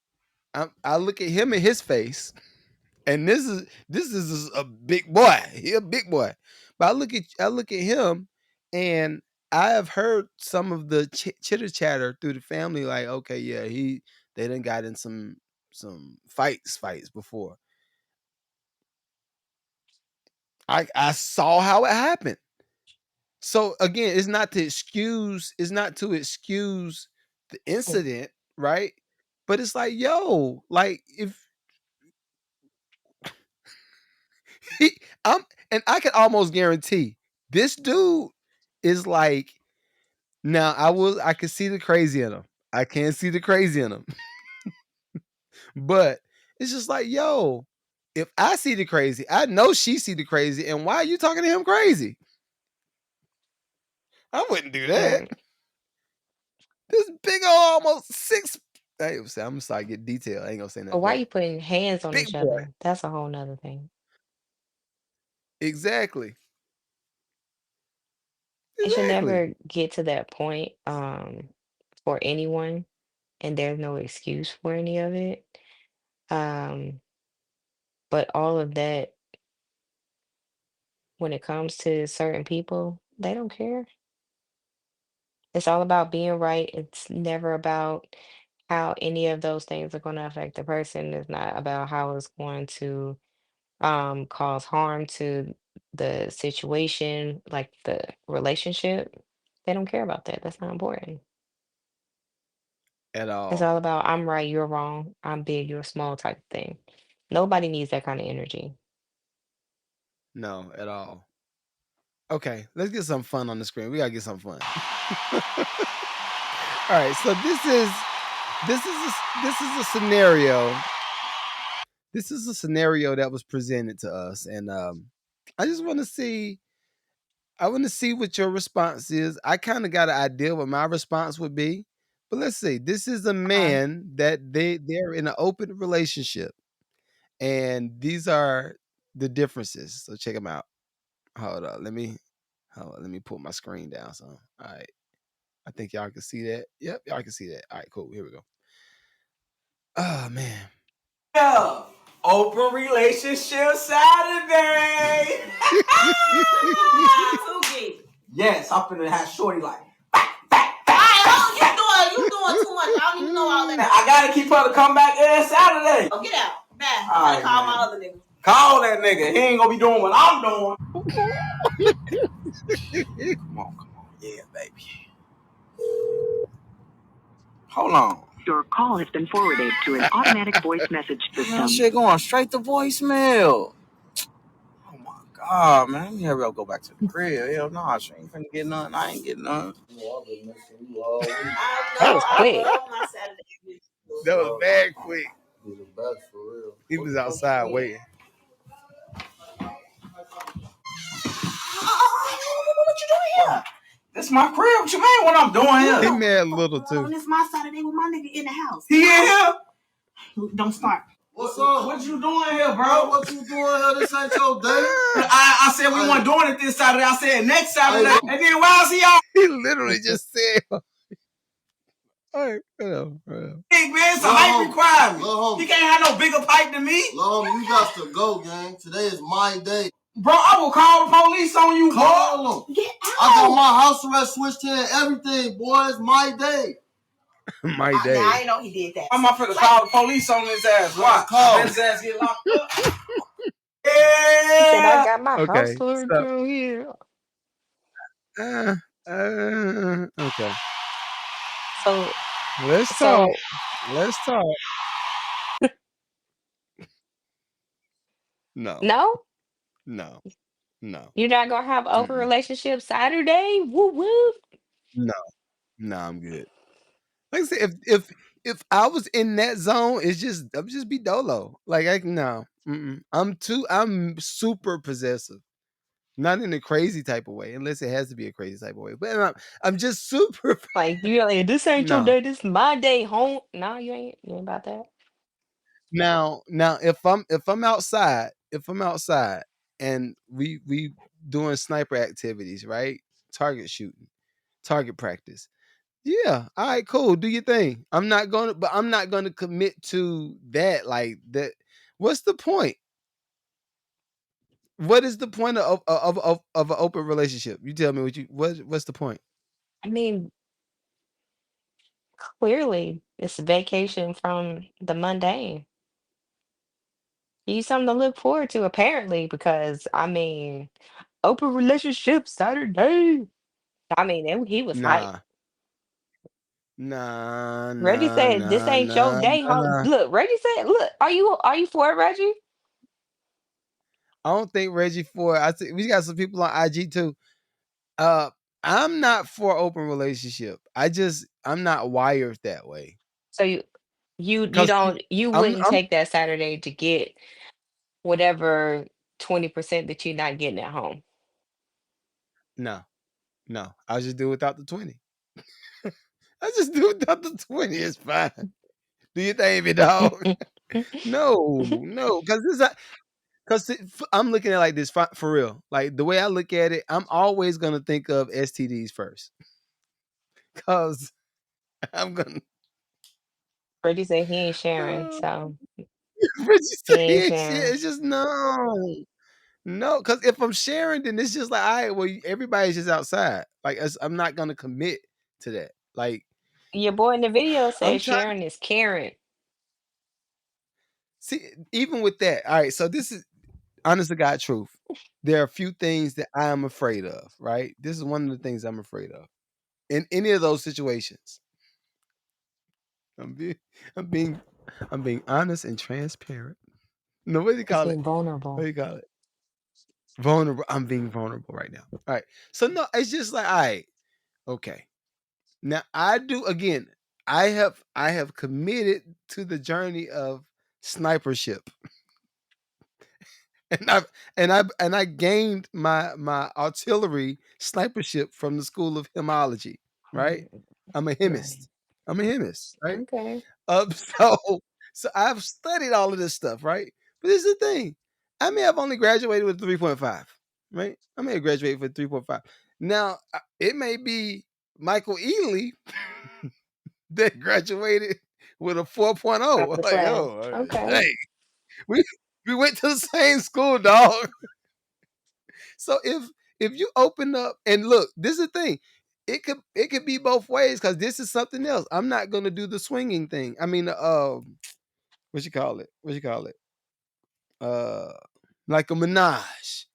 Speaker 1: I look at him in his face, and this is a big boy. He a big boy, but I look at him, and I have heard some of the chitter chatter through the family, like, okay, yeah, they done got in some fights before. I saw how it happened. So again, it's not to excuse the incident, right? But it's like, yo, like if he, I'm, and I can almost guarantee this dude is like, now I can see the crazy in him. I can see the crazy in him, but it's just like, yo, if I see the crazy, I know she see the crazy, and why are you talking to him crazy? I wouldn't do that.
Speaker 2: Right.
Speaker 1: This big old almost six. I'm gonna start getting detailed. I ain't gonna say
Speaker 2: But
Speaker 1: nothing,
Speaker 2: why
Speaker 1: but
Speaker 2: you putting hands on
Speaker 1: big
Speaker 2: each
Speaker 1: boy.
Speaker 2: other? That's a whole nother thing.
Speaker 1: Exactly.
Speaker 2: It should
Speaker 1: Exactly.
Speaker 2: never get to that point, for anyone, and there's no excuse for any of it. Um, but all of that, when it comes to certain people, they don't care. It's all about being right. It's never about how any of those things are going to affect the person. It's not about how it's going to cause harm to the situation, like the relationship. They don't care about that. That's not important.
Speaker 1: At
Speaker 2: It's
Speaker 1: all.
Speaker 2: all about I'm right, you're wrong, I'm big, you're small type of thing. Nobody needs that kind of energy.
Speaker 1: No, at all. Okay, let's get some fun on the screen. We gotta get some fun. All right, so this is a scenario. This is a scenario that was presented to us, and I just want to see. I want to see what your response is. I kind of got an idea what my response would be, but let's see. This is a
Speaker 2: Okay.
Speaker 1: man that they're in an open relationship, and these are the differences. So check them out. Let me pull my screen down. So, all right. I think y'all can see that. Yep, y'all can see that. All right, cool. Here we go. Oh man.
Speaker 3: Yeah. Open relationship Saturday. Yes, I'm finna have shorty like. You doing too much. I don't even know all that. I gotta keep her to come back every Saturday. Oh, get out. Bad. I gotta call my other nigga. Call that nigga. He ain't gonna be doing what I'm doing. Come on. Yeah, baby. Hold on. Your call has been forwarded to an automatic voice message system. Man, shit going straight to voicemail. Oh my god, man. Let me hurry up, go back to the crib. Hell no, she ain't finna get none. I ain't getting none.
Speaker 2: That was
Speaker 3: I
Speaker 2: quick.
Speaker 3: love my Saturday.
Speaker 1: That was bad quick. He was outside waiting.
Speaker 3: What you doing here? This my crib. What you mean what I'm doing here?
Speaker 1: He mad a little too.
Speaker 3: This my Saturday with my nigga in the house. He in here? Don't start. What's up? What you doing here, bro? What you doing here? This ain't your day. I said we weren't doing it this Saturday. I said next Saturday. And then why is he out?
Speaker 1: He literally just said All right, whatever.
Speaker 4: Big man, it's a height requirement. He can't have no bigger pipe than me. Lil' homie, you got to go, gang. Today is my day. Bro, I will call the police on you, call them. Get out. I got my house arrest switched here and everything, boy. It's my day.
Speaker 1: My day.
Speaker 4: I ain't know he did that. I'm finna call the police on his ass. Why? Call his ass get locked up.
Speaker 2: He said, I
Speaker 4: Yeah.
Speaker 2: got my house
Speaker 1: Okay,
Speaker 2: lawyer
Speaker 1: so
Speaker 2: down here.
Speaker 1: okay.
Speaker 2: So,
Speaker 1: Let's talk.
Speaker 2: so
Speaker 1: Let's talk. No,
Speaker 2: no,
Speaker 1: no, no,
Speaker 2: you're not gonna have open
Speaker 1: mm-mm.
Speaker 2: relationship Saturday. Woo woo.
Speaker 1: No, no. I'm good. Like I said, if I was in that zone, I'm just be dolo. Like no, mm-mm. I'm super possessive. Not in a crazy type of way, unless it has to be a crazy type of way. But I'm just super.
Speaker 2: Like you like this ain't your
Speaker 1: No.
Speaker 2: day. This my day home. No, you ain't. You ain't about that.
Speaker 1: Now, if I'm outside and we doing sniper activities, right? Target shooting, target practice. Yeah, all right, cool. Do your thing. I'm not gonna commit to that. Like that. What's the point? What is the point of an open relationship? You tell me what's the point?
Speaker 2: I mean, clearly, it's a vacation from the mundane. You something to look forward to, apparently, because I mean, open relationship Saturday. I mean, he was hyped.
Speaker 1: Nah, nah,
Speaker 2: Reggie
Speaker 1: nah,
Speaker 2: said, "This
Speaker 1: nah,
Speaker 2: ain't your
Speaker 1: nah,
Speaker 2: day home."
Speaker 1: nah.
Speaker 2: Look, Reggie said, "Look, are you for it, Reggie?"
Speaker 1: I don't think Reggie Ford. I think we got some people on IG too. Uh, I'm not for open relationship. I'm not wired that way.
Speaker 2: So you
Speaker 1: Cause
Speaker 2: don't you wouldn't
Speaker 1: I'm
Speaker 2: take that Saturday to get whatever 20% that you're not getting at home.
Speaker 1: no, no. I'll just do without the 20. I just do without the 20. It's fine. Do you think it, dog? No, no. Cause I'm looking at it like this for real. Like the way I look at it, I'm always gonna think of STDs first. Cause I'm gonna.
Speaker 2: Reggie said he ain't sharing, so
Speaker 1: What you
Speaker 2: he
Speaker 1: say?
Speaker 2: ain't
Speaker 1: Shit.
Speaker 2: sharing.
Speaker 1: It's just no. No, because if I'm sharing, then it's just like, all right, well, everybody's just outside. Like, I'm not gonna commit to that. Like,
Speaker 2: Your boy in the video
Speaker 1: I'm
Speaker 2: said
Speaker 1: trying to
Speaker 2: sharing is caring.
Speaker 1: see, even with that. All right, so this is honest to God truth. There are a few things that I am afraid of. Right, this is one of the things I'm afraid of in any of those situations. I'm being, I'm being, I'm being honest and transparent. No, what do you
Speaker 2: He's
Speaker 1: call it?
Speaker 2: being
Speaker 1: What do
Speaker 2: vulnerable.
Speaker 1: you call it? Vulnerable. I'm being vulnerable right now. All right. So no, it's just like, all right, okay. Now I do again. I have committed to the journey of snipership, and I gained my artillery snipership from the School of Hymnology. Right,
Speaker 2: Mm,
Speaker 1: I'm a
Speaker 2: right.
Speaker 1: hymist. I'm a hymist. Right.
Speaker 2: Okay.
Speaker 1: So so I've studied all of this stuff. Right, but this is the thing. I may have only graduated with 3.5. Right, I may have graduated with 3.5. Now it may be Michael Ealy that graduated with a 4.0.
Speaker 2: Top of the
Speaker 1: Like,
Speaker 2: class.
Speaker 1: oh,
Speaker 2: Okay.
Speaker 1: dang. We we went to the same school, dog. So if you open up and look, this is the thing. It could be both ways because this is something else. I'm not gonna do the swinging thing. I mean, what you call it? What you call it? Uh, like a menage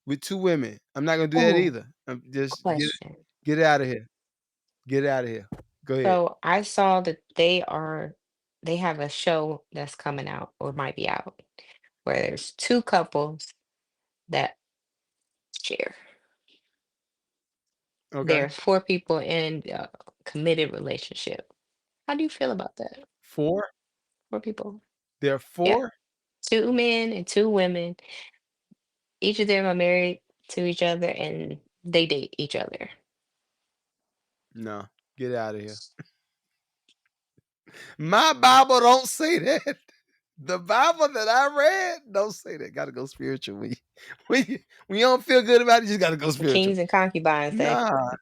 Speaker 1: with two women. I'm not gonna do that
Speaker 2: Oh,
Speaker 1: either. I'm just
Speaker 2: question.
Speaker 1: get out of here. Get out of here. Go ahead.
Speaker 2: So I saw that they have a show that's coming out or might be out where there's two couples that share.
Speaker 1: Okay.
Speaker 2: There are four people in a committed relationship. How do you feel about that?
Speaker 1: Four.
Speaker 2: Four people.
Speaker 1: There are
Speaker 2: Yep.
Speaker 1: four.
Speaker 2: Two men and two women. Each of them are married to each other and they date each other.
Speaker 1: No, get out of here. My Bible don't say that. The Bible that I read don't say that. Got to go spiritual. When you don't feel good about it, you just got to go spiritual.
Speaker 2: Kings and concubines, that
Speaker 1: Nah,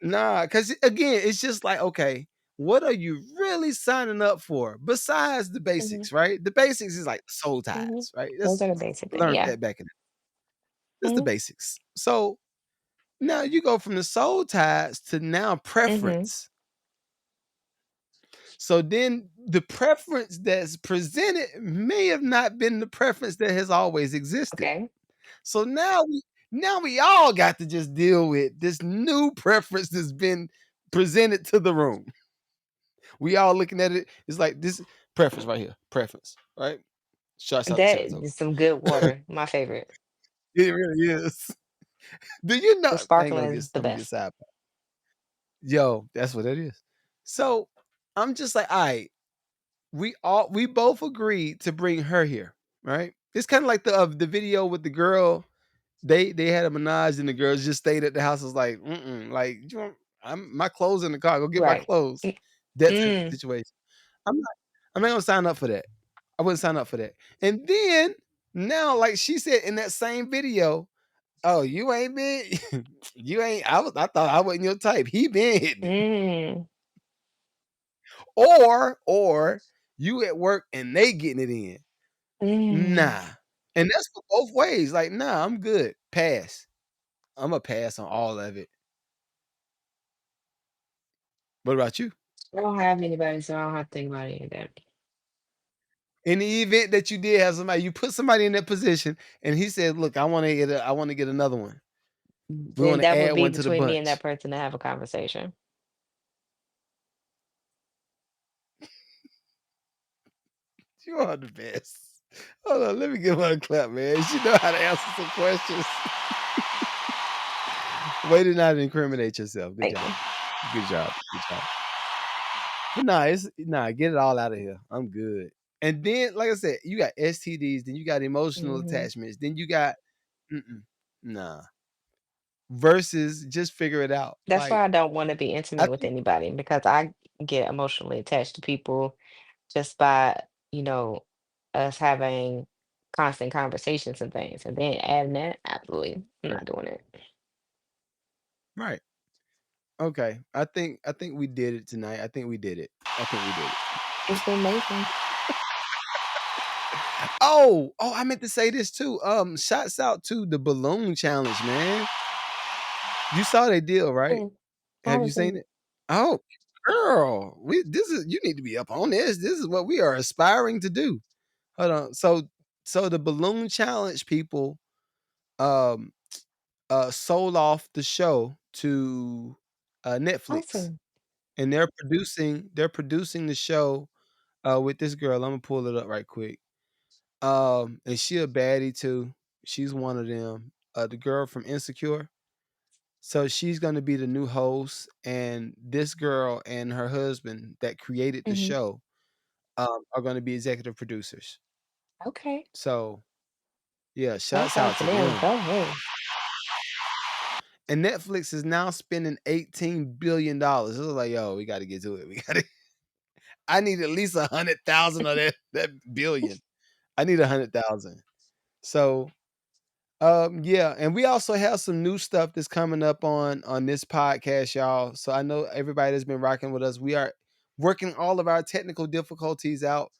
Speaker 1: Nah, because again, it's just like, okay, what are you really signing up for besides the
Speaker 2: Mhm,
Speaker 1: basics, right? The basics is like soul
Speaker 2: mhm.
Speaker 1: ties, right?
Speaker 2: Those
Speaker 1: That's
Speaker 2: are the basic thing,
Speaker 1: learned
Speaker 2: yeah.
Speaker 1: that back in that's the
Speaker 2: Mhm,
Speaker 1: basics. So now you go from the soul ties to now
Speaker 2: mhm,
Speaker 1: preference. So then the preference that's presented may have not been the preference that has always existed.
Speaker 2: okay.
Speaker 1: So now we all got to just deal with this new preference that's been presented to the room. We all looking at it. It's like this preference right here. Preference, right? Shuts out the
Speaker 2: That
Speaker 1: shots over.
Speaker 2: is some good water, my favorite.
Speaker 1: It really is. Do you know?
Speaker 2: The
Speaker 1: I ain't gonna
Speaker 2: sparkling
Speaker 1: get.
Speaker 2: is the
Speaker 1: I'm gonna get
Speaker 2: best.
Speaker 1: side. Yo, that's what it is. So I'm just like, all right. We both agreed to bring her here, right? It's kind of like the video with the girl. They had a menage and the girls just stayed at the house. Was like, like you want, I'm my clothes in the car. Go get my
Speaker 2: Right.
Speaker 1: clothes.
Speaker 2: Mm,
Speaker 1: That type of
Speaker 2: mm,
Speaker 1: situation. I'm not. I'm not gonna sign up for that. I wouldn't sign up for that. And then now, like she said in that same video, oh, you ain't been, you ain't. I thought I wasn't your type. He been hitting it,
Speaker 2: mm,
Speaker 1: or you at work and they getting it in.
Speaker 2: mm.
Speaker 1: Nah, and that's for both ways. Like, nah, I'm good. Pass. I'm a pass on all of it. What about you?
Speaker 2: I don't have anybody, so I don't have to think about any of that.
Speaker 1: In the event that you did have somebody, you put somebody in that position, and he said, "Look, I want to get another one. We
Speaker 2: Then
Speaker 1: want to
Speaker 2: that
Speaker 1: add
Speaker 2: would be
Speaker 1: one to the
Speaker 2: between me and that
Speaker 1: bunch."
Speaker 2: person to have a conversation.
Speaker 1: You are the best. Hold on, let me give her a clap, man. She know how to answer some questions. Way to not incriminate yourself. Good
Speaker 2: Thank
Speaker 1: job.
Speaker 2: you.
Speaker 1: Good job. Good job. But nah, get it all out of here. I'm good. And then, like I said, you got STDs, then you got emotional
Speaker 2: Mhm.
Speaker 1: attachments, then you got nah. Versus just figure it out.
Speaker 2: That's
Speaker 1: Like
Speaker 2: why I don't want to be
Speaker 1: I
Speaker 2: intimate with
Speaker 1: think
Speaker 2: anybody because I get emotionally attached to people just by, you know, us having constant conversations and things. And then adding that, absolutely, I'm
Speaker 1: right.
Speaker 2: not doing it.
Speaker 1: Right. Okay. I think we did it tonight. I think we did it. I think we did it.
Speaker 2: It's been amazing.
Speaker 1: Oh, I meant to say this too. Shouts out to the balloon challenge, man. You saw they deal, right?
Speaker 2: Mm,
Speaker 1: Have you seen
Speaker 2: everything.
Speaker 1: it? Oh, girl, we this is you need to be up on this. This is what we are aspiring to do. Hold on. So the balloon challenge people um sold off the show to Netflix,
Speaker 2: Awesome.
Speaker 1: and they're producing the show with this girl. I'm gonna pull it up right quick. And she a baddie too. She's one of them. The girl from Insecure. So she's gonna be the new host, and this girl and her husband that created the
Speaker 2: Hmm.
Speaker 1: show are gonna be executive producers.
Speaker 2: Okay.
Speaker 1: So yeah,
Speaker 2: Shouts
Speaker 1: shouts
Speaker 2: out
Speaker 1: out
Speaker 2: to
Speaker 1: to
Speaker 2: them.
Speaker 1: them.
Speaker 2: Go ahead.
Speaker 1: And Netflix is now spending $18 billion. It was like, yo, we got to get to it. We got to. I need at least 100,000 of that billion. I need 100,000. So yeah, and we also have some new stuff that's coming up on this podcast, y'all. So I know everybody that's been rocking with us. We are working all of our technical difficulties out.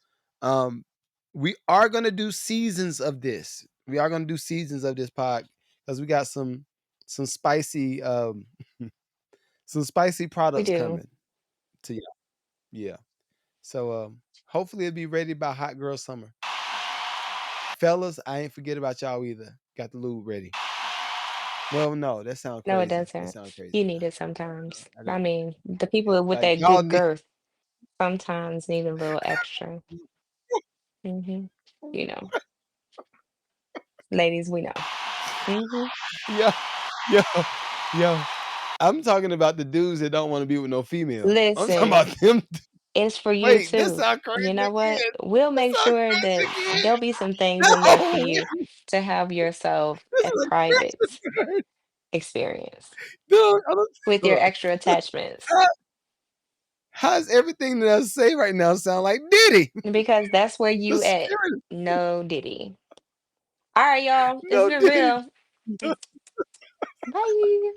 Speaker 1: Um, we are gonna do seasons of this. We are gonna do seasons of this pod because we got some spicy some spicy
Speaker 2: We
Speaker 1: products
Speaker 2: do.
Speaker 1: coming to you. Yeah. So hopefully it'll be ready by hot girl summer. Fellas, I ain't forget about y'all either. Got the lube ready. Well, no, that sounds
Speaker 2: No, it
Speaker 1: crazy. That
Speaker 2: doesn't.
Speaker 1: sounds crazy.
Speaker 2: You need it sometimes.
Speaker 1: I got
Speaker 2: I mean, the
Speaker 1: yeah.
Speaker 2: people with
Speaker 1: Like
Speaker 2: that
Speaker 1: y'all
Speaker 2: good
Speaker 1: need
Speaker 2: girth sometimes need a little extra. Hmm. You know, ladies, we know. Hmm.
Speaker 1: yo, yo, yo. I'm talking about the dudes that don't want to be with no female. I'm talking about
Speaker 2: Listen,
Speaker 1: them.
Speaker 2: it's for you
Speaker 1: Wait, this
Speaker 2: too.
Speaker 1: sounds crazy
Speaker 2: You know what?
Speaker 1: again.
Speaker 2: We'll
Speaker 1: This
Speaker 2: make
Speaker 1: sounds
Speaker 2: sure that
Speaker 1: crazy again.
Speaker 2: there'll be some things in there for
Speaker 1: No,
Speaker 2: you to have yourself
Speaker 1: this
Speaker 2: a
Speaker 1: is
Speaker 2: private
Speaker 1: aggressive,
Speaker 2: experience
Speaker 1: dude.
Speaker 2: with your extra attachments
Speaker 1: How, how's everything that I say right now sound like Diddy?
Speaker 2: because that's where
Speaker 1: The
Speaker 2: you at.
Speaker 1: spirit,
Speaker 2: No Diddy. All right, y'all. It's
Speaker 1: no
Speaker 2: been
Speaker 1: Diddy.
Speaker 2: real. Bye.